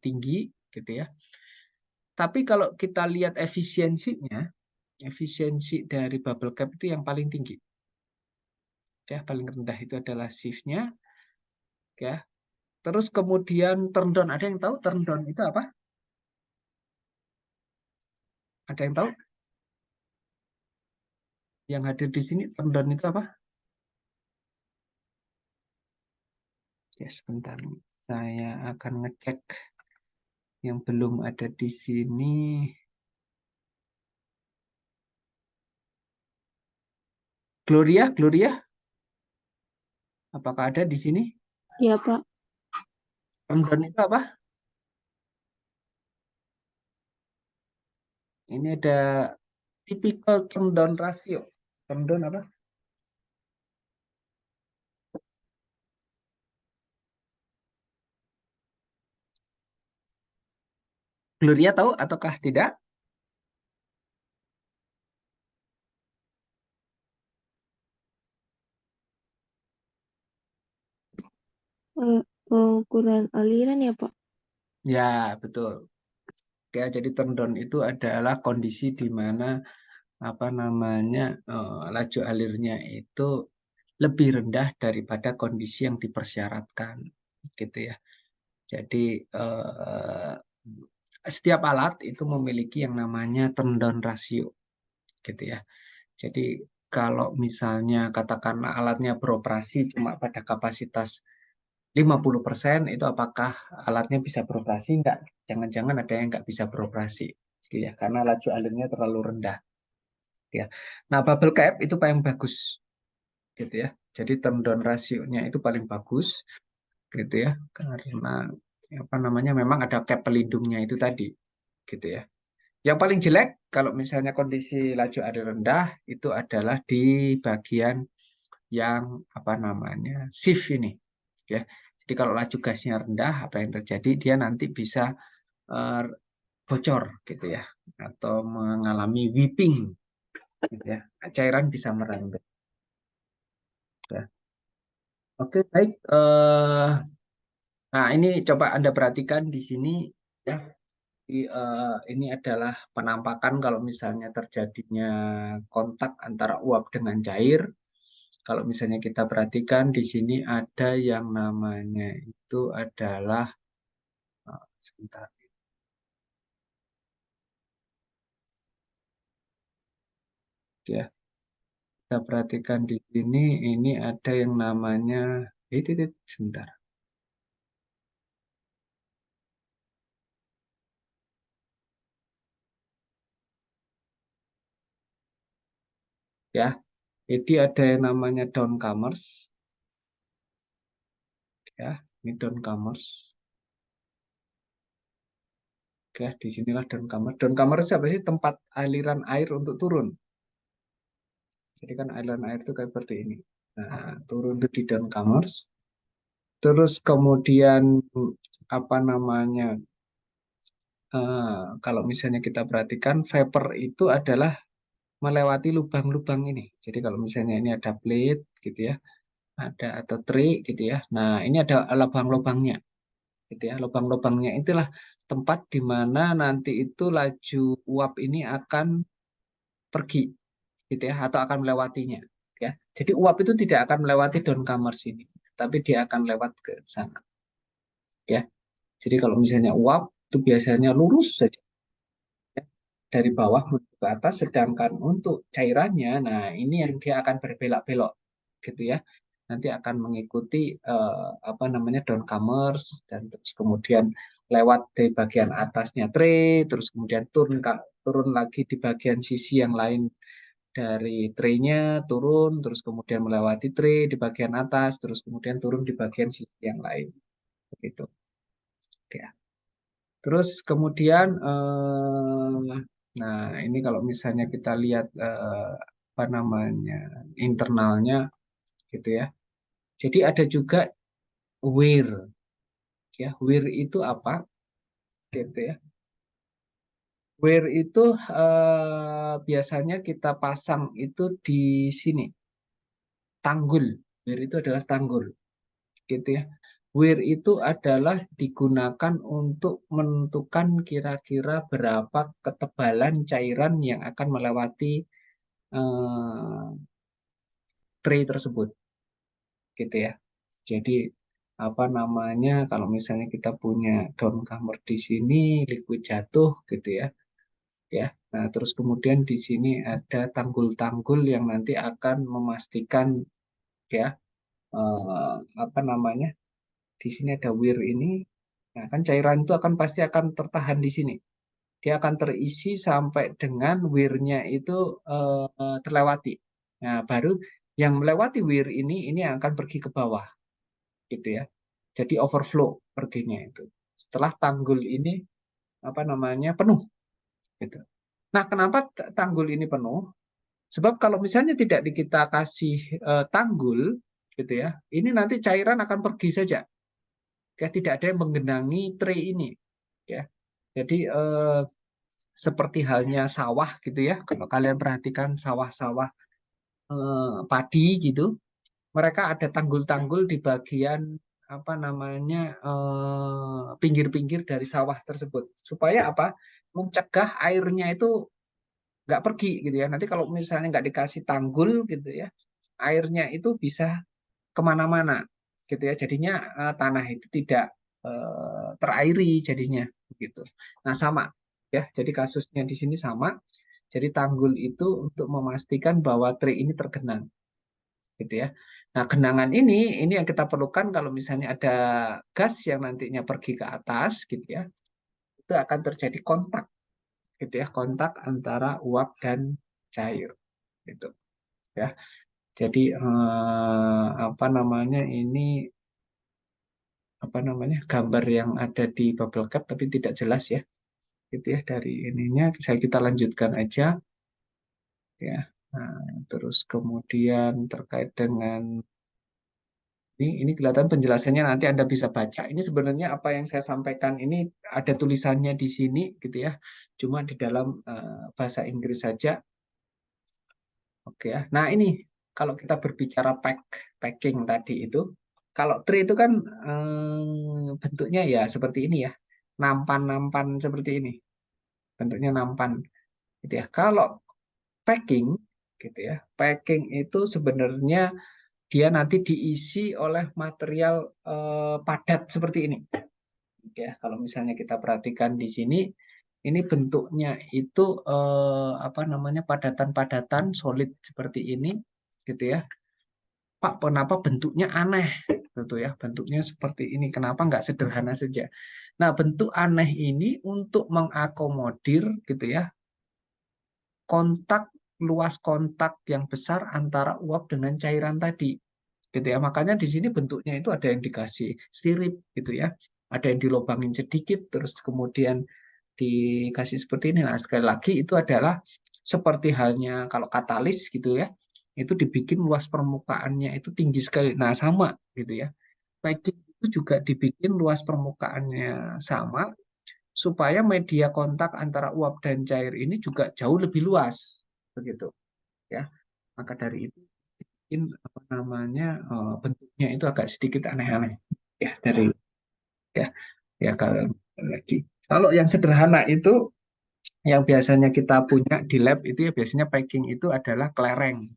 tinggi gitu ya tapi kalau kita lihat efisiensinya efisiensi dari bubble cap itu yang paling tinggi ya paling rendah itu adalah shift-nya ya. Terus kemudian turn down. Ada yang tahu turn down itu apa? Ada yang tahu? Yang hadir di sini turn down itu apa? Ya, sebentar. Saya akan ngecek yang belum ada di sini. Gloria, Gloria, apakah ada di sini? Iya, Pak. Turn down itu apa? Ini ada typical turn down ratio. Turn down apa? Gloria tahu ataukah tidak? Pengukuran aliran ya, Pak? Ya, betul. Ya, jadi turn down itu adalah kondisi di mana apa namanya laju alirnya itu lebih rendah daripada kondisi yang dipersyaratkan, gitu ya. Jadi setiap alat itu memiliki yang namanya turn down ratio, gitu ya. Jadi kalau misalnya katakanlah alatnya beroperasi cuma pada kapasitas 50%, itu apakah alatnya bisa beroperasi? Enggak. Jangan-jangan ada yang nggak bisa beroperasi, gitu ya, karena laju alirnya terlalu rendah. Ya. Nah, bubble cap itu paling bagus, gitu ya. Jadi turn down ratio-nya itu paling bagus, gitu ya, karena apa namanya memang ada cap pelindungnya itu tadi, gitu ya. Yang paling jelek kalau misalnya kondisi laju air rendah itu adalah di bagian yang apa namanya shift ini, ya. Jadi kalau laju gasnya rendah, apa yang terjadi? Dia nanti bisa eh, bocor, gitu ya, atau mengalami weeping, gitu ya. Cairan bisa merembet. Ya. Oke, baik. Nah, ini coba Anda perhatikan di sini, ya. Ini adalah penampakan kalau misalnya terjadinya kontak antara uap dengan cair. Kalau misalnya kita perhatikan di sini ada yang namanya itu adalah sebentar ya. Kita perhatikan di sini ini ada yang namanya sebentar ya. Jadi ada yang namanya downcomers, ya. Ini downcomers. Oke, di sinilah downcomers. Downcomers apa sih? Tempat aliran air untuk turun. Jadi kan aliran air itu kayak seperti ini. Nah, turun itu di downcomers. Terus kemudian apa namanya? Kalau misalnya kita perhatikan, vapor itu adalah melewati lubang-lubang ini. Jadi kalau misalnya ini ada plate gitu ya, ada atau tray gitu ya. Nah, ini ada lubang-lubangnya gitu ya. Lubang-lubangnya itulah tempat di mana nanti itu laju uap ini akan pergi gitu ya, atau akan melewatinya ya. Jadi uap itu tidak akan melewati downcomers ini, tapi dia akan lewat ke sana ya. Jadi kalau misalnya uap itu biasanya lurus saja dari bawah menuju ke atas, sedangkan untuk cairannya, nah ini yang dia akan berbelok-belok, gitu ya. Nanti akan mengikuti apa namanya downcomers dan terus kemudian lewat di bagian atasnya tray, terus kemudian turun lagi di bagian sisi yang lain dari traynya, turun, terus kemudian melewati tray di bagian atas, terus kemudian turun di bagian sisi yang lain, begitu. Oke. Terus kemudian, nah ini kalau misalnya kita lihat apa namanya internalnya, gitu ya. Jadi ada juga wear, ya. Wear itu apa? Gitu ya. Wear itu biasanya kita pasang itu di sini, tanggul. Wear itu adalah tanggul, gitu ya. Wear itu adalah digunakan untuk menentukan kira-kira berapa ketebalan cairan yang akan melewati eh, tray tersebut, gitu ya. Jadi apa namanya kalau misalnya kita punya daun kamar di sini, liquid jatuh, gitu ya, ya. Nah, terus kemudian di sini ada tanggul-tanggul yang nanti akan memastikan, ya, apa namanya, di sini ada weir ini. Nah, kan cairan itu akan pasti akan tertahan di sini. Dia akan terisi sampai dengan wirnya itu terlewati. Nah, baru yang melewati wir ini yang akan pergi ke bawah, gitu ya. Jadi overflow perginya itu. Setelah tanggul ini apa namanya penuh, gitu. Nah, kenapa tanggul ini penuh? Sebab kalau misalnya tidak kita kasih tanggul, gitu ya, ini nanti cairan akan pergi saja. Ya, tidak ada yang menggenangi tray ini, ya. Jadi seperti halnya sawah gitu ya. Kalau kalian perhatikan sawah-sawah padi gitu, mereka ada tanggul-tanggul di bagian apa namanya pinggir-pinggir dari sawah tersebut. Supaya apa? Mencegah airnya itu nggak pergi gitu ya. Nanti kalau misalnya nggak dikasih tanggul gitu ya, airnya itu bisa kemana-mana gitu ya. Jadinya tanah itu tidak terairi jadinya begitu. Nah, sama ya. Jadi kasusnya di sini sama. Jadi tanggul itu untuk memastikan bahwa tray ini tergenang gitu ya. Nah, genangan ini yang kita perlukan kalau misalnya ada gas yang nantinya pergi ke atas gitu ya. Itu akan terjadi kontak gitu ya, kontak antara uap dan cair gitu ya. Jadi apa namanya ini apa namanya gambar yang ada di bubble cap tapi tidak jelas ya gitu ya dari ininya saya kita lanjutkan aja ya. Nah, terus kemudian terkait dengan ini kelihatan penjelasannya nanti Anda bisa baca. Ini sebenarnya apa yang saya sampaikan ini ada tulisannya di sini gitu ya. Cuma di dalam bahasa Inggris saja. Oke ya. Nah, ini kalau kita berbicara packing tadi itu, kalau tray itu kan bentuknya ya seperti ini ya. Nampan-nampan seperti ini. Bentuknya nampan gitu ya. Kalau packing gitu ya. Packing itu sebenarnya dia nanti diisi oleh material padat seperti ini. Ya, kalau misalnya kita perhatikan di sini, ini bentuknya itu apa namanya padatan-padatan solid seperti ini, gitu ya. Pak, kenapa bentuknya aneh, gitu ya? Bentuknya seperti ini, kenapa nggak sederhana saja? Nah, bentuk aneh ini untuk mengakomodir, gitu ya, kontak luas kontak yang besar antara uap dengan cairan tadi gitu ya. Makanya di sini bentuknya itu ada yang dikasih sirip gitu ya. Ada yang dilobangin sedikit terus kemudian dikasih seperti ini. Nah, sekali lagi itu adalah seperti halnya kalau katalis gitu ya. Itu dibikin luas permukaannya itu tinggi sekali. Nah, sama gitu ya. Packing itu juga dibikin luas permukaannya sama supaya media kontak antara uap dan cair ini juga jauh lebih luas begitu ya. Maka dari itu mungkin apa namanya bentuknya itu agak sedikit aneh-aneh ya dari ya ya kalau lagi kalau yang sederhana itu yang biasanya kita punya di lab itu ya biasanya packing itu adalah kelereng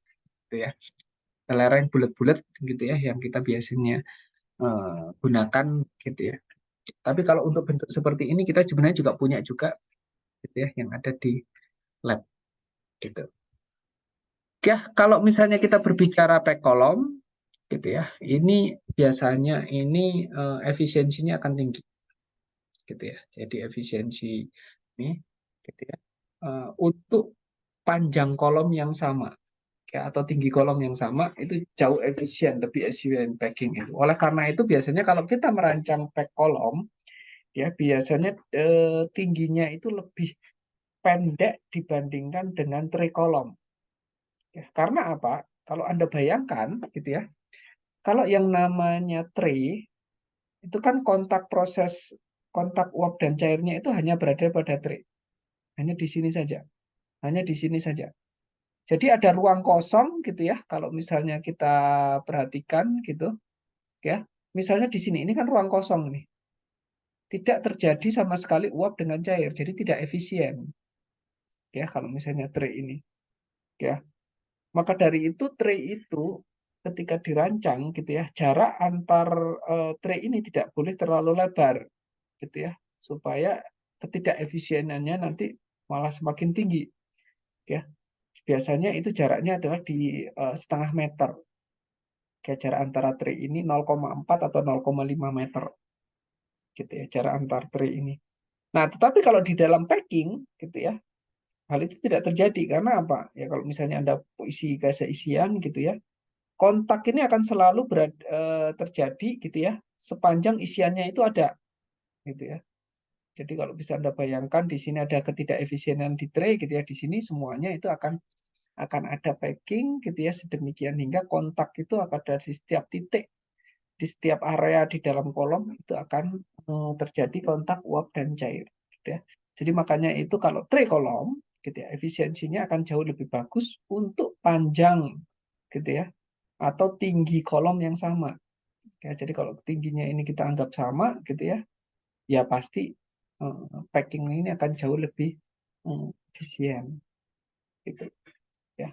gitu ya, kelereng bulat-bulat gitu ya yang kita biasanya gunakan gitu ya. Tapi kalau untuk bentuk seperti ini kita sebenarnya juga punya juga gitu ya yang ada di lab gitu. Ya, kalau misalnya kita berbicara pack kolom gitu ya, ini biasanya ini efisiensinya akan tinggi gitu ya. Jadi efisiensi ini gitu ya. Untuk panjang kolom yang sama ya, atau tinggi kolom yang sama itu jauh efisien, lebih efisien packing itu. Oleh karena itu biasanya kalau kita merancang pack kolom ya biasanya tingginya itu lebih pendek dibandingkan dengan tray kolom. Ya, karena apa? Kalau Anda bayangkan gitu ya, kalau yang namanya tray itu kan kontak uap dan cairnya itu hanya berada pada tray, hanya di sini saja, hanya di sini saja. Jadi ada ruang kosong gitu ya. Kalau misalnya kita perhatikan gitu ya, misalnya di sini ini kan ruang kosong nih, tidak terjadi sama sekali uap dengan cair, jadi tidak efisien ya kalau misalnya tray ini ya. Maka dari itu tray itu ketika dirancang gitu ya, jarak antar tray ini tidak boleh terlalu lebar gitu ya, supaya ketidakefisienannya nanti malah semakin tinggi ya. Biasanya itu jaraknya adalah di setengah meter. Kayak jarak antara tray ini 0,4 atau 0,5 meter gitu ya, jarak antar tray ini. Nah, tetapi kalau di dalam packing gitu ya, hal itu tidak terjadi karena apa? Ya kalau misalnya Anda isi gas isian gitu ya, kontak ini akan selalu terjadi gitu ya, sepanjang isiannya itu ada gitu ya. Jadi kalau bisa Anda bayangkan di sini ada ketidakefisienan di tray gitu ya, di sini semuanya itu akan ada packing gitu ya sedemikian hingga kontak itu akan ada di setiap titik, di setiap area di dalam kolom itu akan terjadi kontak uap dan cair gitu ya. Jadi makanya itu kalau tray kolom gitu ya efisiensinya akan jauh lebih bagus untuk panjang gitu ya atau tinggi kolom yang sama. Ya, jadi kalau tingginya ini kita anggap sama gitu ya, ya pasti packing ini akan jauh lebih efisien gitu ya.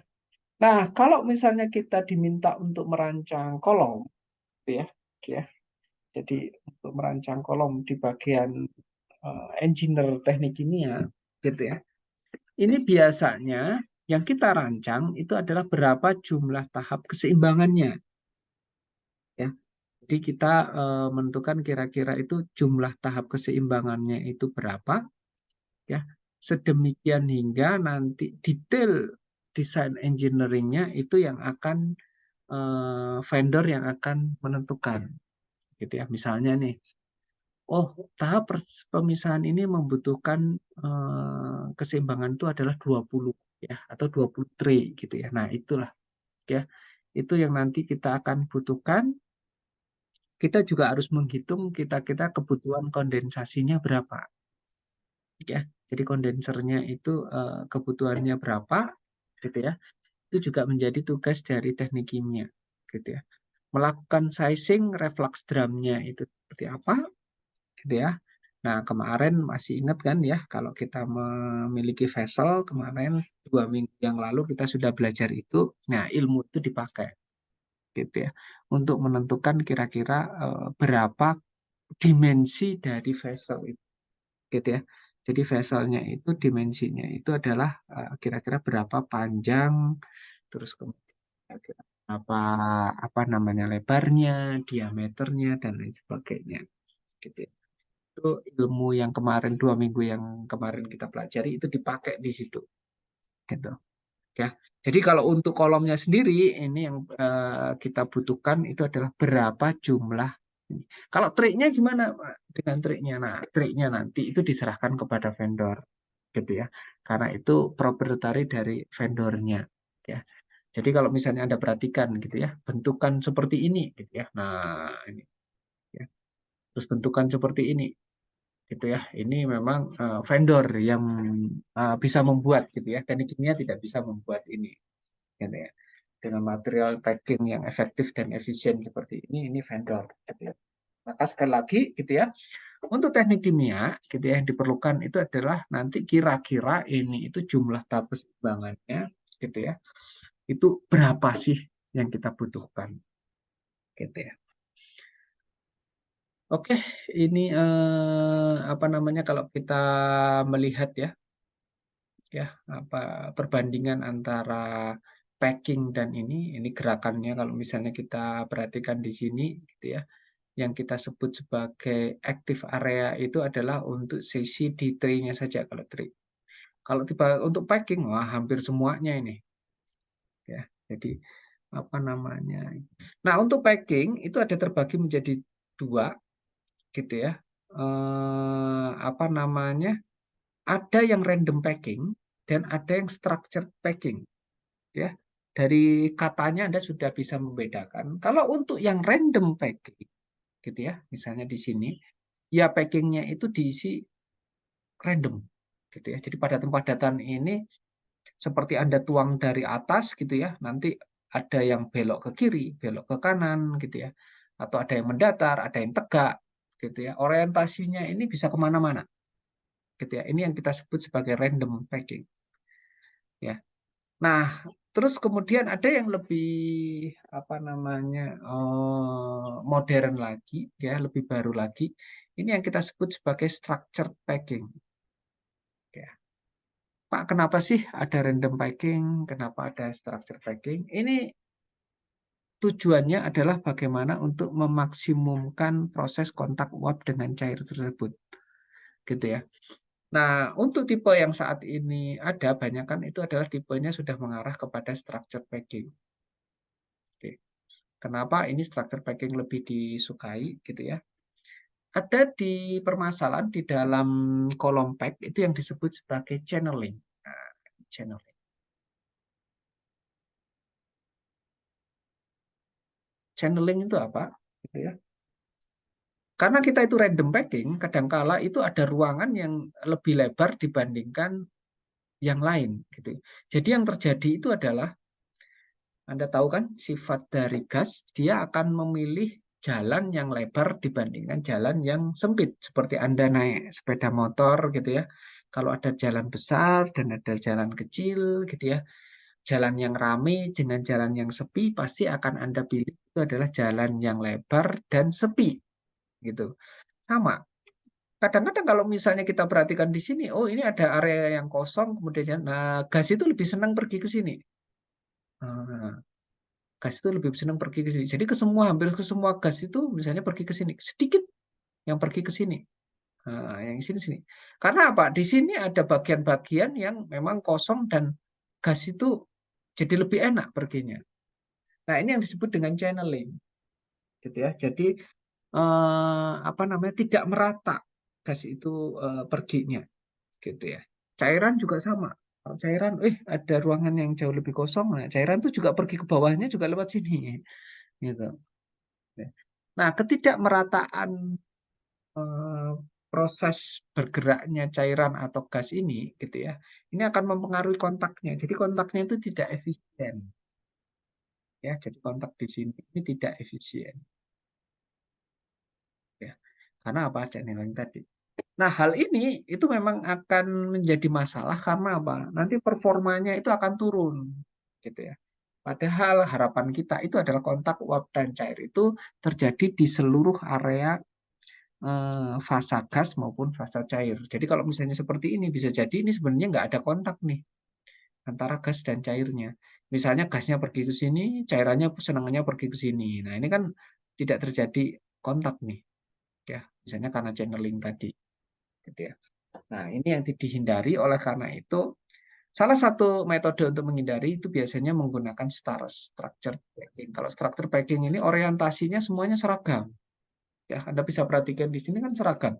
Nah, kalau misalnya kita diminta untuk merancang kolom, gitu ya, ya. Jadi untuk merancang kolom di bagian engineer teknik kimia, gitu ya. Ini biasanya yang kita rancang itu adalah berapa jumlah tahap keseimbangannya, ya. Jadi kita menentukan kira-kira itu jumlah tahap keseimbangannya itu berapa, ya. Sedemikian hingga nanti detail desain engineeringnya itu yang akan vendor yang akan menentukan, gitu ya. Misalnya nih, oh, tahap pemisahan ini membutuhkan keseimbangan itu adalah 20 ya atau 20 tray gitu ya. Nah, itulah ya. Itu yang nanti kita akan butuhkan. Kita juga harus menghitung kita kebutuhan kondensasinya berapa ya. Jadi kondensernya itu kebutuhannya berapa gitu ya. Itu juga menjadi tugas dari teknik kimia gitu ya. Melakukan sizing reflux drumnya itu seperti apa gitu ya. Nah, kemarin masih ingat kan ya, kalau kita memiliki vessel, kemarin 2 minggu yang lalu kita sudah belajar itu. Nah, ilmu itu dipakai gitu ya, untuk menentukan kira-kira berapa dimensi dari vessel itu, gitu ya. Jadi vesselnya itu dimensinya itu adalah kira-kira berapa panjang, terus kemudian kira-kira apa apa namanya lebarnya, diameternya dan lain sebagainya, gitu ya. Itu ilmu yang kemarin 2 minggu yang kemarin kita pelajari itu dipakai di situ gitu ya. Jadi kalau untuk kolomnya sendiri ini yang kita butuhkan itu adalah berapa jumlah ini. Kalau triknya gimana Pak? Dengan triknya, nah triknya nanti itu diserahkan kepada vendor gitu ya, karena itu proprietary dari vendornya ya. Jadi kalau misalnya Anda perhatikan gitu ya, bentukan seperti ini gitu ya, nah ini ya, terus bentukan seperti ini gitu ya. Ini memang vendor yang bisa membuat gitu ya. Teknik kimia tidak bisa membuat ini gitu ya. Dengan material packing yang efektif dan efisien seperti ini vendor gitu ya. Maka sekali lagi gitu ya, untuk teknik kimia gitu ya, yang diperlukan itu adalah nanti kira-kira ini itu jumlah tahap keseimbangannya gitu ya. Itu berapa sih yang kita butuhkan gitu ya. Oke, ini apa namanya kalau kita melihat ya apa perbandingan antara packing dan ini gerakannya kalau misalnya kita perhatikan di sini gitu ya, yang kita sebut sebagai active area itu adalah untuk sesi di tray-nya saja kalau tray. Kalau tiba untuk packing wah hampir semuanya ini ya. Jadi apa namanya. Nah, untuk packing itu ada terbagi menjadi dua gitu ya. Apa namanya? Ada yang random packing dan ada yang structured packing ya. Dari katanya Anda sudah bisa membedakan. Kalau untuk yang random packing gitu ya, misalnya di sini, ya packingnya itu diisi random gitu ya. Jadi padatan-padatan ini seperti Anda tuang dari atas gitu ya, nanti ada yang belok ke kiri, belok ke kanan gitu ya. Atau ada yang mendatar, ada yang tegak gitu ya. Orientasinya ini bisa kemana-mana gitu ya. Ini yang kita sebut sebagai random packing ya. Nah, terus kemudian ada yang lebih apa namanya modern lagi, ya lebih baru lagi. Ini yang kita sebut sebagai structured packing. Ya. Pak, kenapa sih ada random packing? Kenapa ada structured packing? Ini tujuannya adalah bagaimana untuk memaksimumkan proses kontak uap dengan cair tersebut, gitu ya. Nah, untuk tipe yang saat ini ada, banyak kan itu adalah tipenya sudah mengarah kepada structured packing. Oke. Kenapa ini structure packing lebih disukai gitu ya? Ada di permasalahan di dalam kolom pack itu yang disebut sebagai channeling. Nah, channeling. Channeling itu apa? Gitu ya. Karena kita itu random packing, kadangkala itu ada ruangan yang lebih lebar dibandingkan yang lain gitu. Jadi yang terjadi itu adalah Anda tahu kan sifat dari gas dia akan memilih jalan yang lebar dibandingkan jalan yang sempit seperti Anda naik sepeda motor gitu ya. Kalau ada jalan besar dan ada jalan kecil gitu ya. Jalan yang ramai dengan jalan yang sepi pasti akan Anda pilih itu adalah jalan yang lebar dan sepi gitu. Sama. Kadang-kadang kalau misalnya kita perhatikan di sini, oh ini ada area yang kosong, kemudian nah gas itu lebih senang pergi ke sini. Nah, gas itu lebih senang pergi ke sini. Jadi hampir ke semua gas itu misalnya pergi ke sini. Sedikit yang pergi ke sini. Nah, yang sini. Karena apa? Di sini ada bagian-bagian yang memang kosong dan gas itu jadi lebih enak perginya. Nah, ini yang disebut dengan channeling, gitu ya. Jadi apa namanya tidak merata gas itu perginya, gitu ya. Cairan juga sama. Kalau cairan, ada ruangan yang jauh lebih kosong, nah cairan itu juga pergi ke bawahnya juga lewat sini, gitu. Nah, ketidakmerataan eh, proses bergeraknya cairan atau gas ini, gitu ya, ini akan mempengaruhi kontaknya. Jadi kontaknya itu tidak efisien, ya. Jadi kontak di sini ini tidak efisien, ya. Karena apa? Channeling tadi. Nah, hal ini itu memang akan menjadi masalah karena apa? Nanti performanya itu akan turun, gitu ya. Padahal harapan kita itu adalah kontak uap dan cair itu terjadi di seluruh area fasa gas maupun fasa cair. Jadi kalau misalnya seperti ini bisa jadi ini sebenarnya nggak ada kontak nih antara gas dan cairnya. Misalnya gasnya pergi ke sini, cairannya senangannya pergi ke sini. Nah, ini kan tidak terjadi kontak nih, ya. Misalnya karena channeling tadi, gitu ya. Nah, ini yang dihindari. Oleh karena itu, salah satu metode untuk menghindari itu biasanya menggunakan structure packing. Kalau structure packing ini orientasinya semuanya seragam. Ya, Anda bisa perhatikan di sini kan seragam.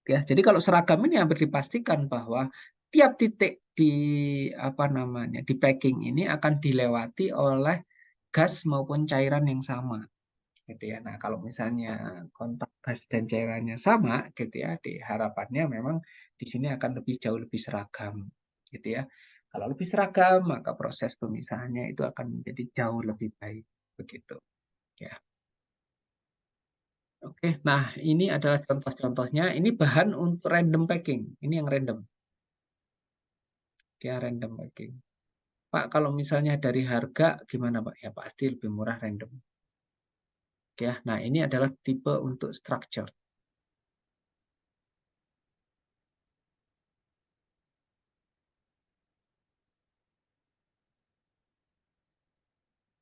Ya, jadi kalau seragam ini hampir dipastikan bahwa tiap titik di apa namanya di packing ini akan dilewati oleh gas maupun cairan yang sama, gitu ya. Nah, kalau misalnya kontak gas dan cairannya sama, gitu ya, harapannya memang di sini akan jauh lebih seragam, gitu ya. Kalau lebih seragam, maka proses pemisahannya itu akan menjadi jauh lebih baik, begitu, ya. Oke, nah ini adalah contoh-contohnya. Ini bahan untuk random packing. Ini yang random, ya random packing. Pak, kalau misalnya dari harga gimana Pak? Ya pasti lebih murah random. Ya, nah ini adalah tipe untuk structure.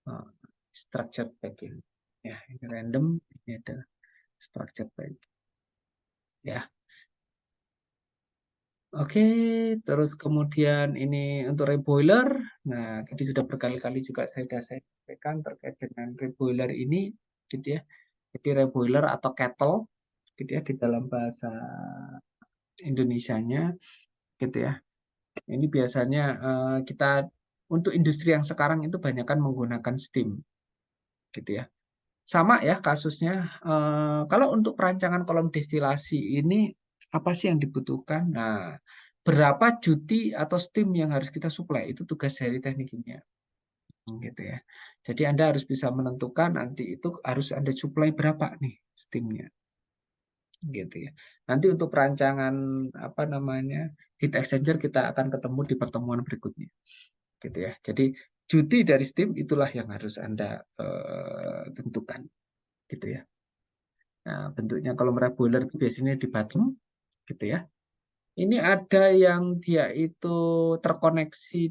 Nah, structure packing. Ya, ini random, ini ada structure packing. Ya, oke. Terus kemudian ini untuk reboiler. Nah, tadi sudah berkali-kali juga saya sampaikan terkait dengan reboiler ini, gitu ya. Jadi reboiler atau kettle, gitu ya di dalam bahasa Indonesianya, gitu ya. Ini biasanya kita untuk industri yang sekarang itu banyak kan menggunakan steam, gitu ya. Sama ya kasusnya. Kalau untuk perancangan kolom destilasi ini apa sih yang dibutuhkan? Nah, berapa juti atau steam yang harus kita suplai itu tugas dari teknik kimia, gitu ya. Jadi Anda harus bisa menentukan nanti itu harus Anda suplai berapa nih steamnya, gitu ya. Nanti untuk perancangan apa namanya heat exchanger kita akan ketemu di pertemuan berikutnya, gitu ya. Jadi cuti dari steam itulah yang harus Anda tentukan, gitu ya. Nah, bentuknya kalau merah boiler itu biasanya di bottom, gitu ya. Ini ada yang dia itu terkoneksi,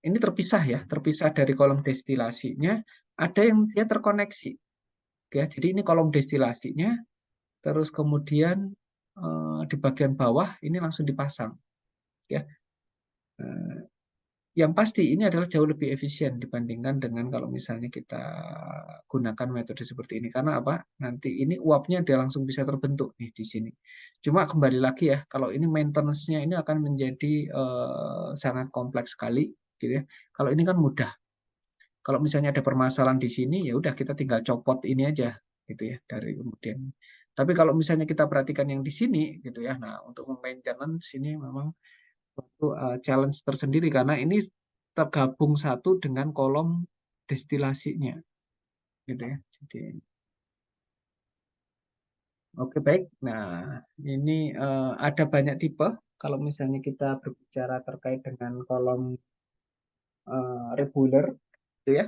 ini terpisah ya, terpisah dari kolom destilasinya. Ada yang dia terkoneksi, ya. Jadi ini kolom destilasinya, terus kemudian di bagian bawah ini langsung dipasang, ya. Yang pasti ini adalah jauh lebih efisien dibandingkan dengan kalau misalnya kita gunakan metode seperti ini. Karena apa? Nanti ini uapnya dia langsung bisa terbentuk nih di sini. Cuma kembali lagi ya, kalau ini maintenance-nya ini akan menjadi sangat kompleks sekali, gitu ya. Kalau ini kan mudah. Kalau misalnya ada permasalahan di sini, ya udah kita tinggal copot ini aja, gitu ya, dari kemudian. Tapi kalau misalnya kita perhatikan yang di sini, gitu ya. Nah, untuk maintenance ini memang itu challenge tersendiri karena ini tergabung satu dengan kolom destilasinya, gitu ya. Jadi, oke baik. Nah, ini ada banyak tipe. Kalau misalnya kita berbicara terkait dengan kolom reguler, gitu ya.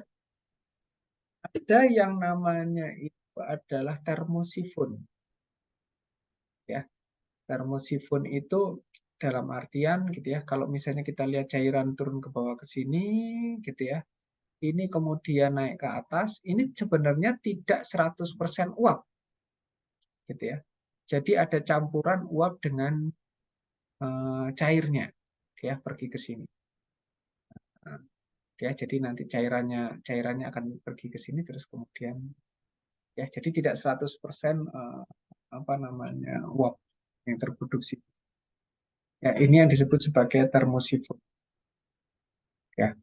Ada yang namanya itu adalah termosifon. Ya, termosifon itu dalam artian gitu ya, kalau misalnya kita lihat cairan turun ke bawah ke sini gitu ya, ini kemudian naik ke atas, ini sebenarnya tidak 100% uap gitu ya. Jadi ada campuran uap dengan cairnya ya pergi ke sini. Nah, ya, jadi nanti cairannya akan pergi ke sini terus kemudian ya jadi tidak 100% apa namanya uap yang terproduksi. Ya, ini yang disebut sebagai termosifon. Ya.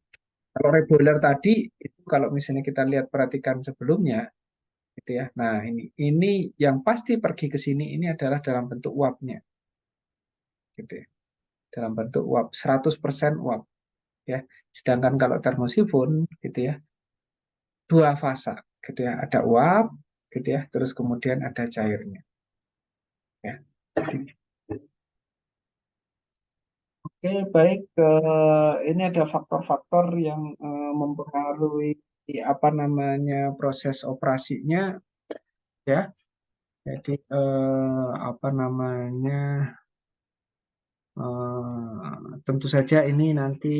Kalau reguler tadi itu kalau misalnya kita lihat perhatikan sebelumnya gitu ya. Nah, ini yang pasti pergi ke sini ini adalah dalam bentuk uapnya gitu ya. Dalam bentuk uap 100% uap ya. Sedangkan kalau termosifon gitu ya, dua fasa gitu ya. Ada uap gitu ya, terus kemudian ada cairnya ya. Oke, baik. Ini ada faktor-faktor yang mempengaruhi apa namanya proses operasinya ya. Jadi apa namanya tentu saja ini nanti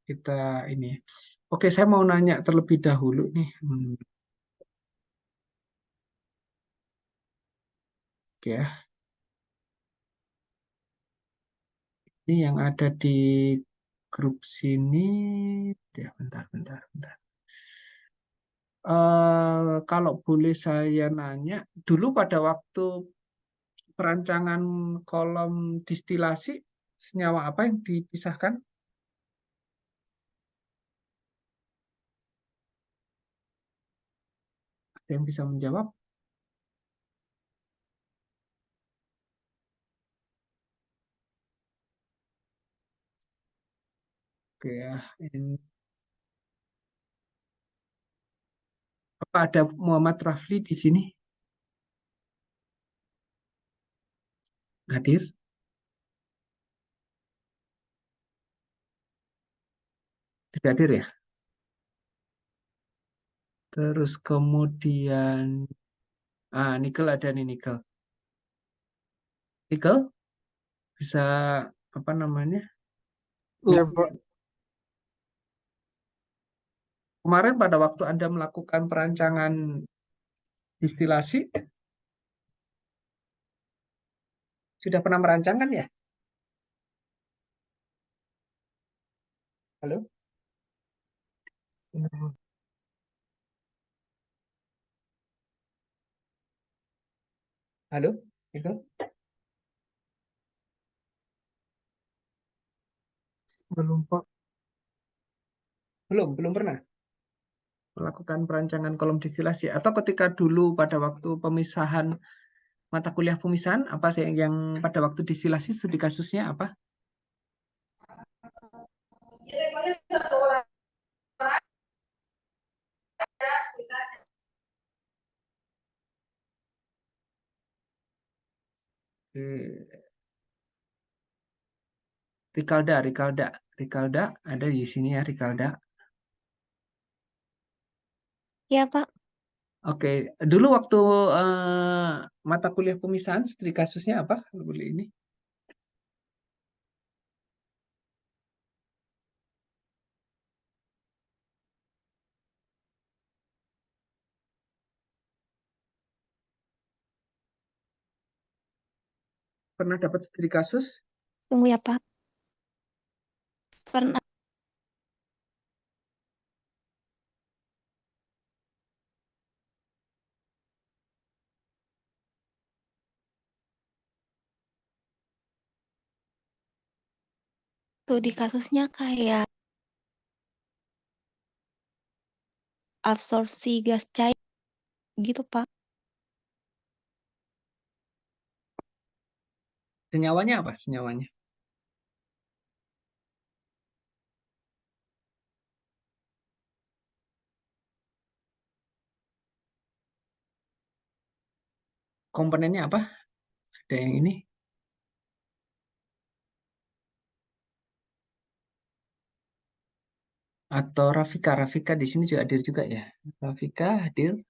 kita ini. Oke, saya mau nanya terlebih dahulu nih. Oke ya, ini yang ada di grup sini. Ya, bentar, bentar, bentar. Kalau boleh saya nanya, dulu pada waktu perancangan kolom distilasi, senyawa apa yang dipisahkan? Ada yang bisa menjawab? Oke ya, ini, apa ada Muhammad Rafli di sini hadir? Tidak hadir ya? Terus kemudian, nikel ada nih nikel. Nikel bisa apa namanya? Iya, Pak. Kemarin pada waktu Anda melakukan perancangan distilasi, sudah pernah merancang kan ya? Halo? Iya, Pak. Halo? Itu? Belum, Pak. Belum pernah melakukan perancangan kolom distilasi atau ketika dulu pada waktu pemisahan mata kuliah pemisahan apa sih yang pada waktu distilasi studi kasusnya apa? Eh, Rikalda ada di sini ya Rikalda. Ya, Pak. Oke, dulu waktu mata kuliah pemisahan studi kasusnya apa? Kalau boleh ini. Pernah dapat studi kasus? Tunggu ya, Pak. Pernah tuh di kasusnya kayak absorpsi gas cair gitu, Pak. Senyawanya apa? Senyawanya. Komponennya apa? Ada yang ini. Atau Rafika di sini juga hadir juga ya. Rafika hadir.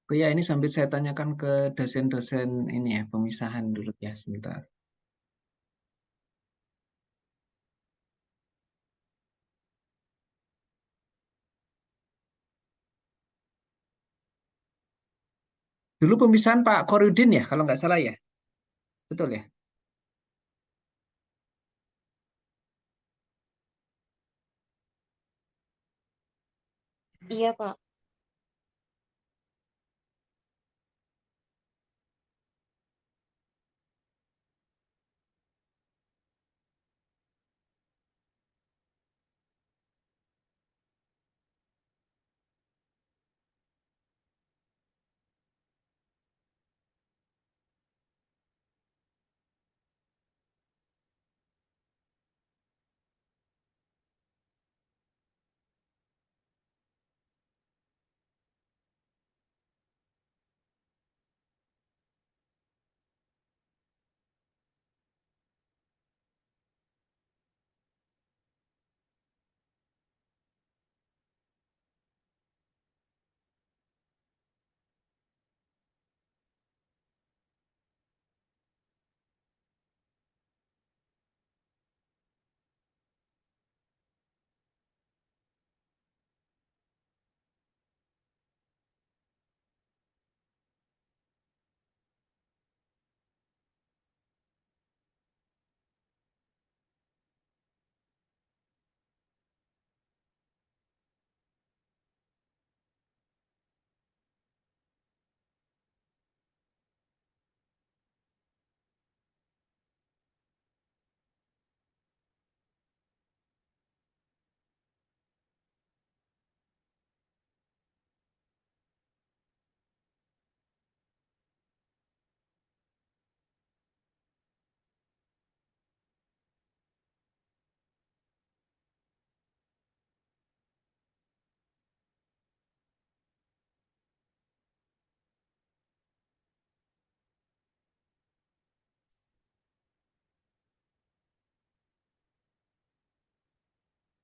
Oh ya, ini sambil saya tanyakan ke dosen-dosen ini ya, pemisahan dulu ya sebentar. Dulu pemisahan Pak Korudin ya, kalau nggak salah ya, betul ya? Iya, Pak.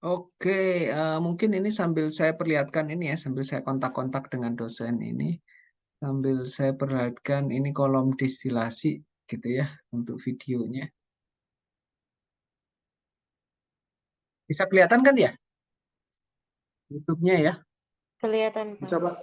Oke, mungkin ini sambil saya perlihatkan ini ya, sambil saya kontak-kontak dengan dosen ini, sambil saya perlihatkan ini kolom distilasi gitu ya untuk videonya. Bisa kelihatan kan ya YouTube-nya ya? Kelihatan, Pak. Bisa Pak?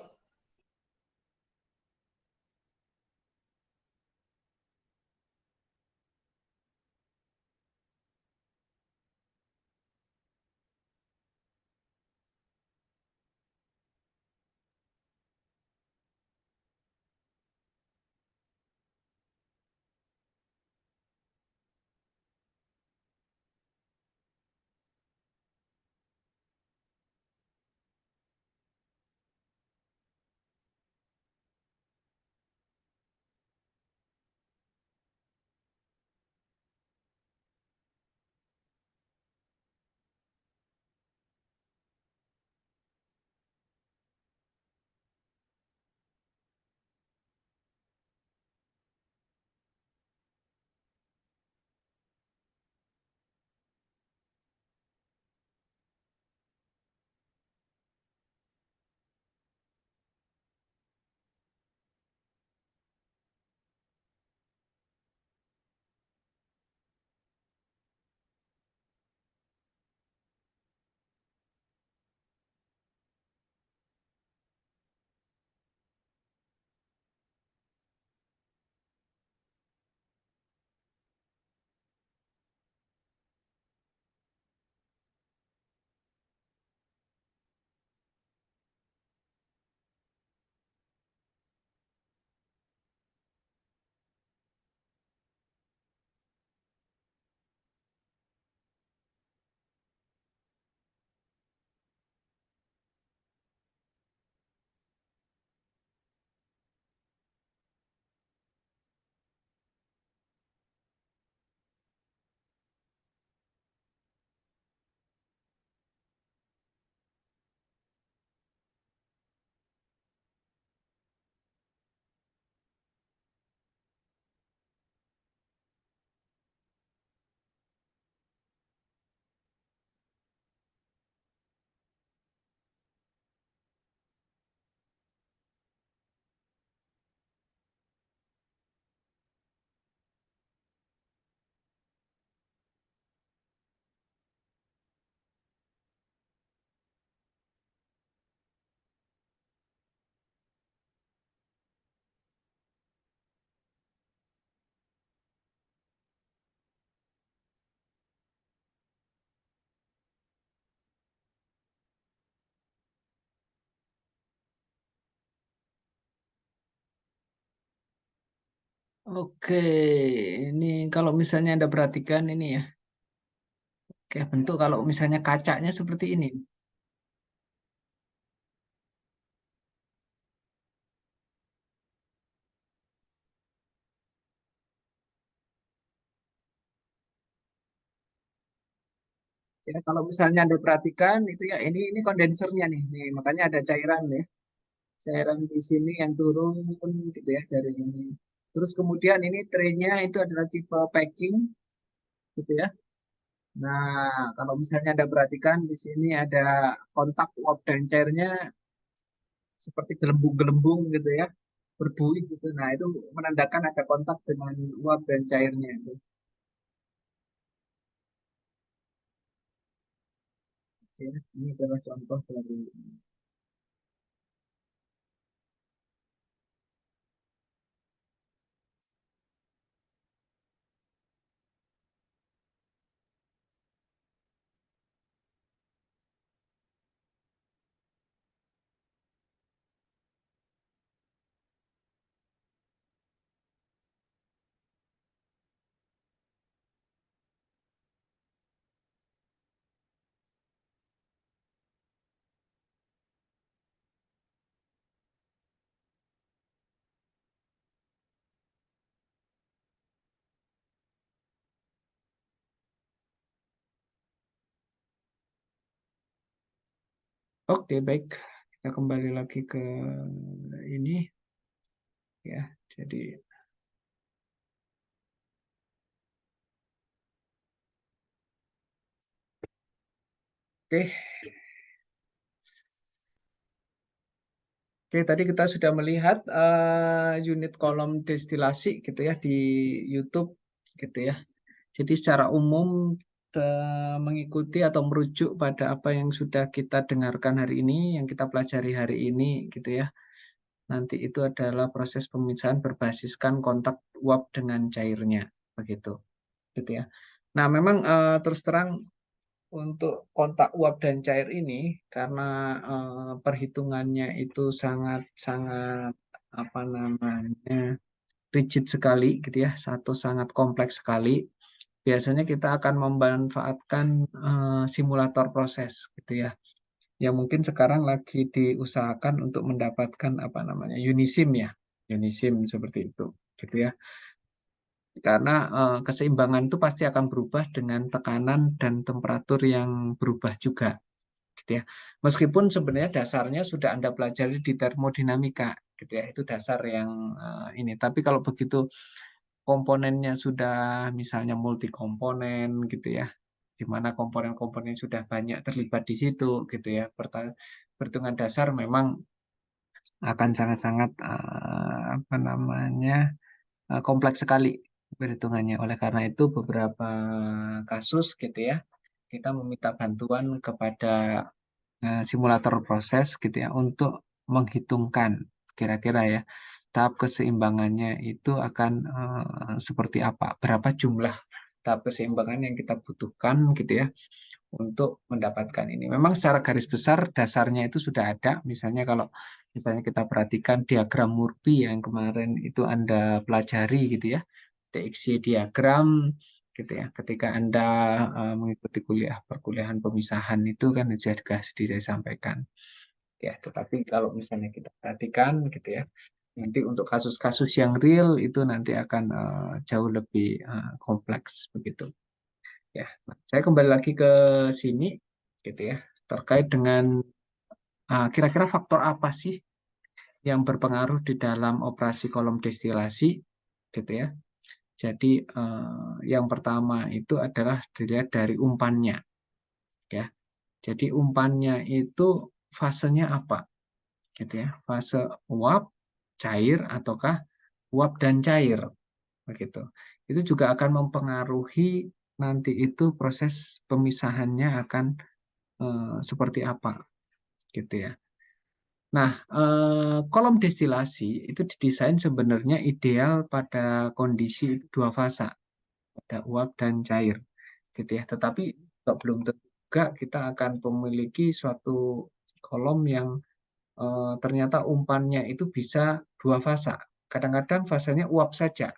Oke, ini kalau misalnya Anda perhatikan ini ya. Oke, bentuk kalau misalnya kacanya seperti ini. Ya, kalau misalnya Anda perhatikan itu ya ini kondensernya nih. Nih, makanya ada cairan ya. Cairan di sini yang turun gitu ya dari ini. Terus kemudian ini traynya itu adalah tipe packing gitu ya. Nah, kalau misalnya Anda perhatikan di sini ada kontak uap dan cairnya seperti gelembung-gelembung gitu ya, berbuih gitu. Nah, itu menandakan ada kontak dengan uap dan cairnya. Oke, ini adalah contoh dari. Oke, baik. Kita kembali lagi ke ini ya. Jadi, oke. Oke, tadi kita sudah melihat unit kolom destilasi gitu ya di YouTube gitu ya. Jadi secara umum mengikuti atau merujuk pada apa yang sudah kita dengarkan hari ini, yang kita pelajari hari ini gitu ya. Nanti itu adalah proses pemisahan berbasiskan kontak uap dengan cairnya begitu. Gitu ya. Nah, memang terus terang untuk kontak uap dan cair ini karena perhitungannya itu sangat sangat apa namanya rigid sekali gitu ya, satu sangat kompleks sekali. Biasanya kita akan memanfaatkan simulator proses gitu ya, yang mungkin sekarang lagi diusahakan untuk mendapatkan apa namanya Unisim ya, Unisim seperti itu gitu ya. Karena keseimbangan itu pasti akan berubah dengan tekanan dan temperatur yang berubah juga gitu ya. Meskipun sebenarnya dasarnya sudah Anda pelajari di termodinamika gitu ya. Itu dasar yang ini. Tapi kalau begitu komponennya sudah misalnya multi komponen gitu ya, di mana komponen-komponen sudah banyak terlibat di situ gitu ya. Perhitungan dasar memang akan sangat-sangat apa namanya kompleks sekali perhitungannya. Oleh karena itu beberapa kasus gitu ya, kita meminta bantuan kepada simulator proses gitu ya untuk menghitungkan kira-kira ya tahap keseimbangannya itu akan seperti apa, berapa jumlah tahap keseimbangan yang kita butuhkan gitu ya untuk mendapatkan ini. Memang secara garis besar dasarnya itu sudah ada. Misalnya kalau misalnya kita perhatikan diagram Murphy yang kemarin itu Anda pelajari gitu ya, DXY diagram gitu ya. Ketika Anda mengikuti kuliah perkuliahan pemisahan itu kan sudah saya sampaikan. Ya, tetapi kalau misalnya kita perhatikan gitu ya, nanti untuk kasus-kasus yang real itu nanti akan jauh lebih kompleks begitu. Ya, nah, saya kembali lagi ke sini gitu ya, terkait dengan kira-kira faktor apa sih yang berpengaruh di dalam operasi kolom destilasi gitu ya. Jadi yang pertama itu adalah dilihat dari umpannya ya. Jadi umpannya itu fasenya apa gitu ya. Fase uap, cair ataukah uap dan cair begitu. Itu juga akan mempengaruhi nanti itu proses pemisahannya akan seperti apa gitu ya. Nah, kolom destilasi itu didesain sebenarnya ideal pada kondisi dua fasa, ada uap dan cair gitu ya. Tetapi belum tentu juga kita akan memiliki suatu kolom yang ternyata umpannya itu bisa dua fasa. Kadang-kadang fasanya uap saja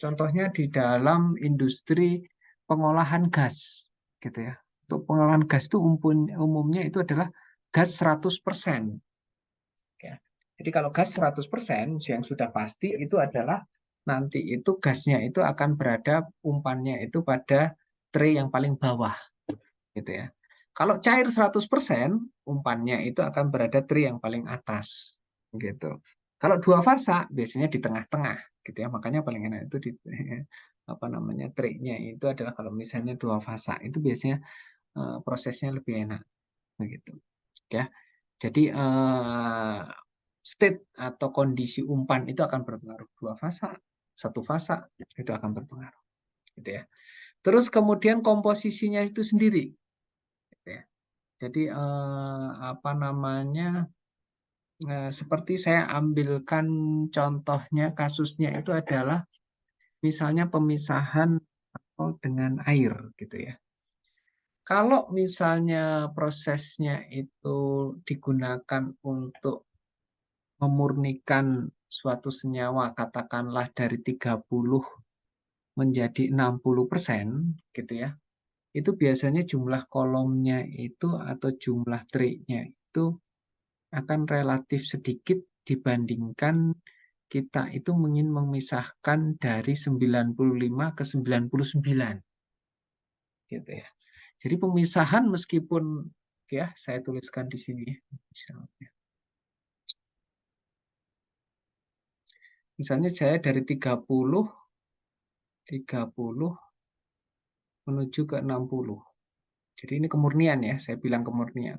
Contohnya di dalam industri pengolahan gas, gitu ya. Untuk pengolahan gas itu umumnya itu adalah gas 100%. Ya. Jadi kalau gas 100% yang sudah pasti itu adalah nanti itu gasnya itu akan berada umpannya itu pada tray yang paling bawah, gitu ya. Kalau cair 100%, umpannya itu akan berada tray yang paling atas, gitu. Kalau dua fasa biasanya di tengah-tengah, gitu ya. Makanya paling enak itu di apa namanya tray-nya itu adalah kalau misalnya dua fasa itu biasanya prosesnya lebih enak, begitu. Ya. Jadi state atau kondisi umpan itu akan berpengaruh. Dua fasa, satu fasa itu akan berpengaruh, gitu ya. Terus kemudian komposisinya itu sendiri, gitu ya. Jadi apa namanya seperti saya ambilkan contohnya kasusnya itu adalah misalnya pemisahan alkohol dengan air, gitu ya. Kalau misalnya prosesnya itu digunakan untuk memurnikan suatu senyawa, katakanlah dari 30 menjadi 60%, gitu ya. Itu biasanya jumlah kolomnya itu atau jumlah tray-nya itu akan relatif sedikit dibandingkan kita itu ingin memisahkan dari 95 ke 99, gitu ya. Jadi pemisahan meskipun ya saya tuliskan di sini misalnya saya dari 30 menuju ke 60. Jadi ini kemurnian ya, saya bilang kemurnian.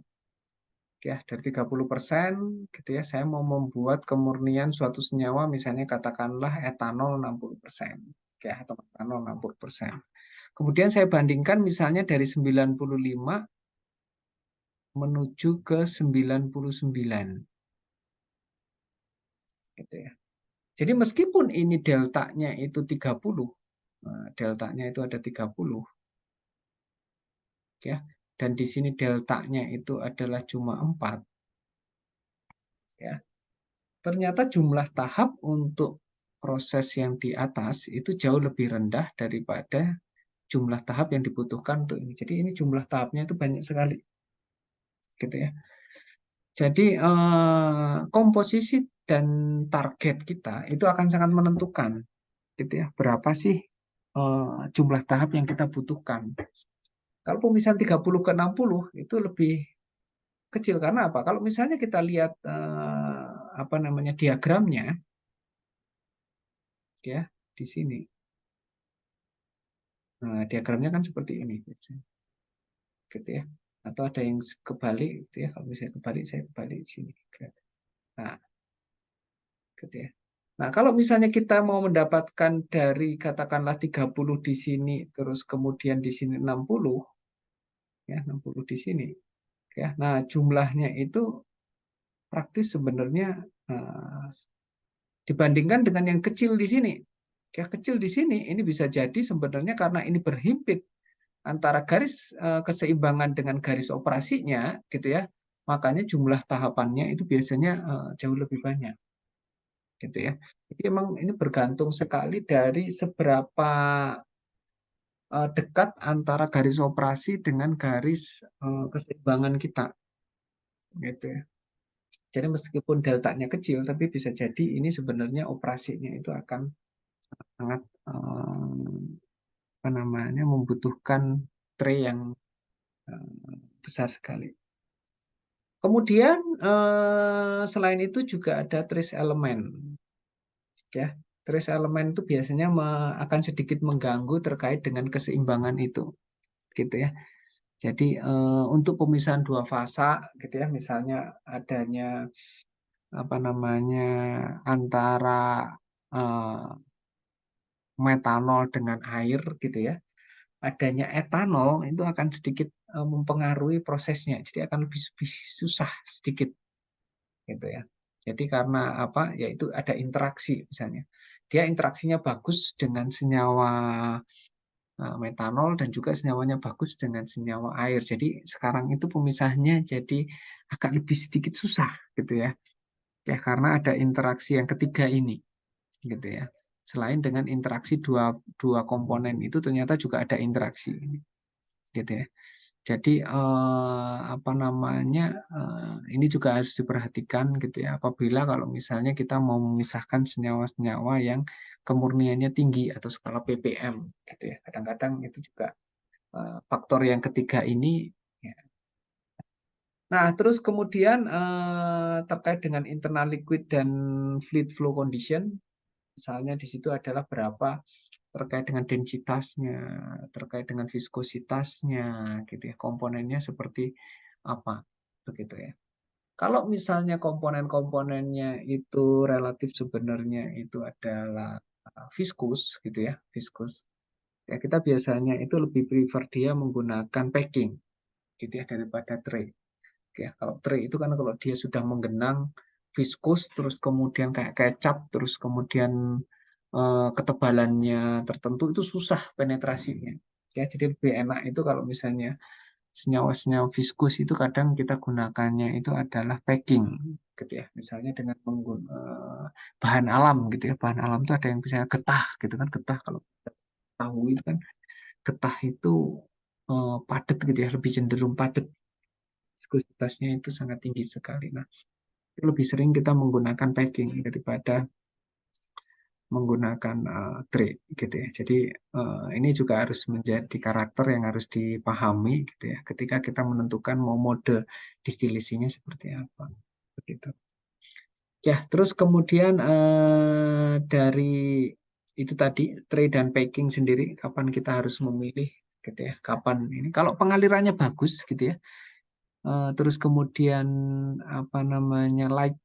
Ya, dari 30% gitu ya, saya mau membuat kemurnian suatu senyawa misalnya katakanlah etanol 60%. Ya, atau etanol 60%. Kemudian saya bandingkan misalnya dari 95 menuju ke 99. Gitu ya. Jadi meskipun ini deltanya itu 30, deltanya itu ada 30, ya, dan di sini deltanya itu adalah cuma 4, ya. Ternyata jumlah tahap untuk proses yang di atas itu jauh lebih rendah daripada jumlah tahap yang dibutuhkan untuk ini. Jadi ini jumlah tahapnya itu banyak sekali, gitu ya. Jadi komposisi dan target kita itu akan sangat menentukan, gitu ya. Berapa sih jumlah tahap yang kita butuhkan? Kalau pemisahan 30 ke 60 itu lebih kecil karena apa? Kalau misalnya kita lihat apa namanya diagramnya, ya di sini. Nah, diagramnya kan seperti ini, gitu ya. Atau ada yang kebalik, gitu ya. Kalau misalnya kebalik, saya kebalik di sini. Nah, gitu ya. Nah, kalau misalnya kita mau mendapatkan dari katakanlah 30 di sini, terus kemudian di sini 60, ya 60 di sini, ya. Nah, jumlahnya itu praktis sebenarnya dibandingkan dengan yang kecil di sini. Ya, kecil di sini ini bisa jadi sebenarnya karena ini berhimpit antara garis keseimbangan dengan garis operasinya, gitu ya. Makanya jumlah tahapannya itu biasanya jauh lebih banyak, gitu ya. Jadi emang ini bergantung sekali dari seberapa dekat antara garis operasi dengan garis keseimbangan kita, gitu ya. Jadi meskipun deltanya kecil, tapi bisa jadi ini sebenarnya operasinya itu akan sangat apa namanya membutuhkan tray yang besar sekali. Kemudian selain itu juga ada trace elemen, ya. Trace elemen itu biasanya akan sedikit mengganggu terkait dengan keseimbangan itu, gitu ya. Jadi untuk pemisahan dua fasa, gitu ya, misalnya adanya apa namanya antara metanol dengan air, gitu ya. Adanya etanol itu akan sedikit mempengaruhi prosesnya, jadi akan lebih susah sedikit, gitu ya. Jadi karena apa? Yaitu ada interaksi misalnya. Dia interaksinya bagus dengan senyawa metanol dan juga senyawanya bagus dengan senyawa air. Jadi sekarang itu pemisahnya jadi agak lebih sedikit susah, gitu ya. Ya karena ada interaksi yang ketiga ini, gitu ya. selain dengan interaksi dua komponen itu ternyata juga ada interaksi, gitu ya. Jadi apa namanya ini juga harus diperhatikan gitu ya. Apabila kalau misalnya kita mau memisahkan senyawa-senyawa yang kemurniannya tinggi atau skala ppm, gitu ya. Kadang-kadang itu juga faktor yang ketiga ini. Ya. Nah, terus kemudian terkait dengan internal liquid dan fluid flow condition, misalnya di situ adalah berapa terkait dengan densitasnya, terkait dengan viskositasnya, gitu ya. Komponennya seperti apa, begitu ya. Kalau misalnya komponen-komponennya itu relatif sebenarnya itu adalah viskus, gitu ya, viskus. Ya kita biasanya itu lebih prefer dia menggunakan packing, gitu ya, daripada tray. Ya, kalau tray itu kan kalau dia sudah menggenang viskus terus kemudian kayak kecap terus kemudian ketebalannya tertentu itu susah penetrasinya. Ya, jadi lebih enak itu kalau misalnya senyawa-senyawa viskus itu kadang kita gunakannya itu adalah packing gitu ya. Misalnya dengan menggunakan bahan alam gitu ya. Bahan alam itu ada yang misalnya getah gitu kan, getah kalau kita tahu itu kan getah itu padat gitu ya, lebih cenderung padat. Viskositasnya itu sangat tinggi sekali. Nah, lebih sering kita menggunakan packing daripada menggunakan tray gitu ya. Jadi ini juga harus menjadi karakter yang harus dipahami gitu ya. Ketika kita menentukan mau mode distilasinya seperti apa, begitu. Ya, terus kemudian dari itu tadi tray dan packing sendiri, kapan kita harus memilih gitu ya? Kapan ini? Kalau pengalirannya bagus gitu ya. Terus kemudian apa namanya light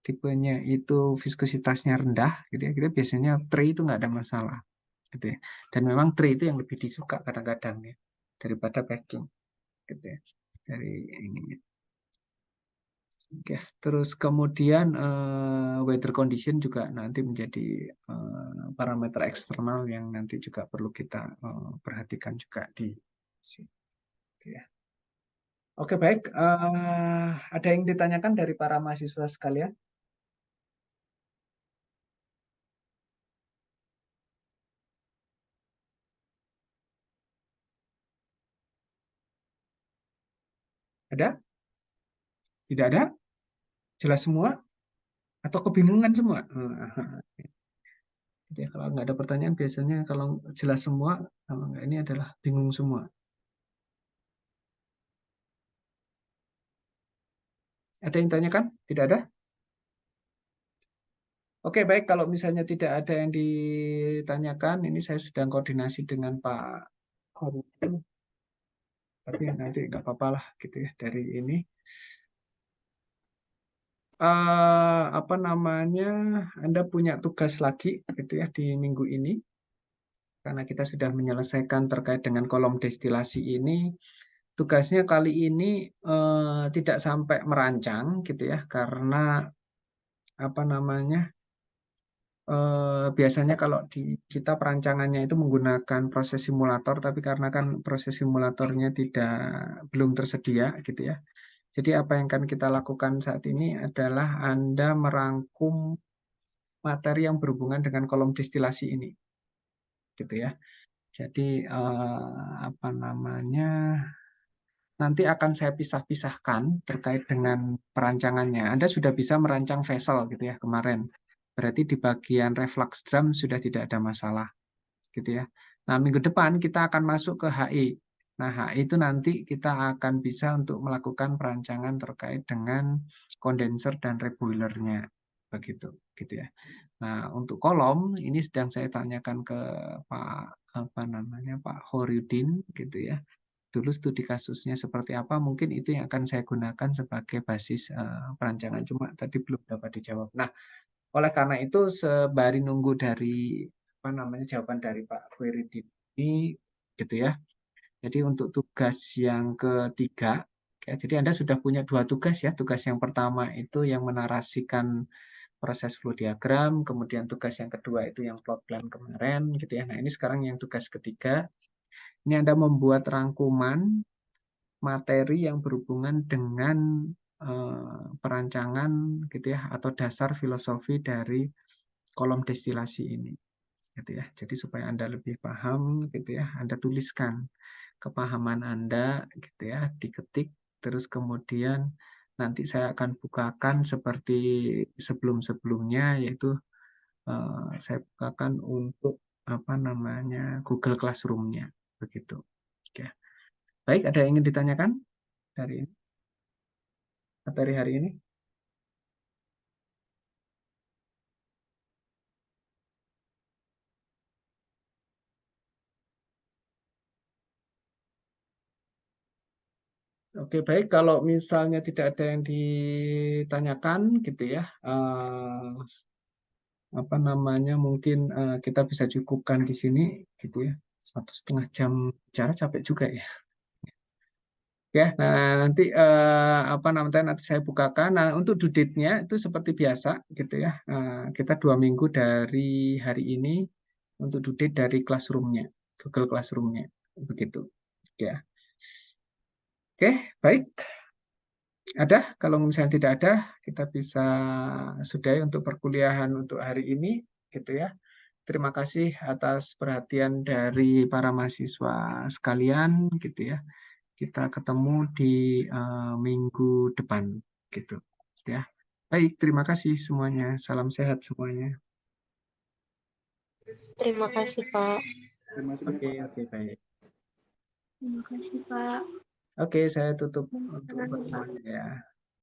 tipenya itu viskositasnya rendah gitu ya, kita biasanya tray itu nggak ada masalah gitu ya. Dan memang tray itu yang lebih disuka kadang-kadang ya daripada packing gitu ya, dari ini. Oke, terus kemudian weather condition juga nanti menjadi parameter eksternal yang nanti juga perlu kita perhatikan juga di sini gitu ya. Oke, baik. Ada yang ditanyakan dari para mahasiswa sekalian? Ada? Tidak ada? Jelas semua? Atau kebingungan semua? Gitu ya, kalau nggak ada pertanyaan biasanya kalau jelas semua, kalau nggak ini adalah bingung semua. Ada yang tanyakan? Tidak ada? Oke, baik. Kalau misalnya tidak ada yang ditanyakan, ini saya sedang koordinasi dengan Pak Harudin. Tapi nanti nggak apa-apa lah gitu ya dari ini. Apa namanya? Anda punya tugas lagi gitu ya di minggu ini. Karena kita sudah menyelesaikan terkait dengan kolom destilasi ini. Tugasnya kali ini tidak sampai merancang gitu ya, karena apa namanya biasanya kalau di kita perancangannya itu menggunakan proses simulator, tapi karena kan proses simulatornya belum tersedia gitu ya. Jadi apa yang akan kita lakukan saat ini adalah Anda merangkum materi yang berhubungan dengan kolom destilasi ini, gitu ya. Jadi apa namanya? Nanti akan saya pisah-pisahkan terkait dengan perancangannya. Anda sudah bisa merancang vessel gitu ya kemarin. Berarti di bagian reflux drum sudah tidak ada masalah gitu ya. Nah, minggu depan kita akan masuk ke HI. Nah, HI itu nanti kita akan bisa untuk melakukan perancangan terkait dengan kondenser dan reboilernya begitu gitu ya. Nah, untuk kolom ini sedang saya tanyakan ke Pak apa namanya Pak Horudin gitu ya. Dulu studi kasusnya seperti apa, mungkin itu yang akan saya gunakan sebagai basis perancangan, cuma tadi belum dapat dijawab. Nah, oleh karena itu sembari nunggu dari apa namanya jawaban dari Pak Khairuddin ini gitu ya. Jadi untuk tugas yang ketiga, ya, jadi Anda sudah punya dua tugas ya. Tugas yang pertama itu yang menarasikan proses flow diagram, kemudian tugas yang kedua itu yang plot plan kemarin gitu ya. Nah, ini sekarang yang tugas ketiga. Ini Anda membuat rangkuman materi yang berhubungan dengan perancangan gitu ya atau dasar filosofi dari kolom destilasi ini gitu ya. Jadi supaya Anda lebih paham gitu ya, Anda tuliskan kepahaman Anda gitu ya, diketik, terus kemudian nanti saya akan bukakan seperti sebelum-sebelumnya, yaitu saya bukakan untuk apa namanya Google Classroom-nya begitu. Oke. Baik, ada yang ingin ditanyakan dari ini? Materi hari ini? Oke, baik. Kalau misalnya tidak ada yang ditanyakan, gitu ya, apa namanya, mungkin kita bisa cukupkan di sini, gitu ya. 1,5 jam bicara capek juga ya. Ya, nah nanti apa namanya nanti saya bukakan. Nah, untuk due date-nya itu seperti biasa, gitu ya. Kita 2 minggu dari hari ini untuk due date dari Classroom-nya, Google Classroom-nya, begitu. Ya. Oke, baik. Ada? Kalau misalnya tidak ada, kita bisa sudahi untuk perkuliahan untuk hari ini, gitu ya. Terima kasih atas perhatian dari para mahasiswa sekalian, gitu ya. Kita ketemu di minggu depan, gitu. Ya. Baik, terima kasih semuanya. Salam sehat semuanya. Terima kasih, Pak. Oke, baik. Terima kasih, Pak. Oke, saya tutup untuk pertemuannya ya.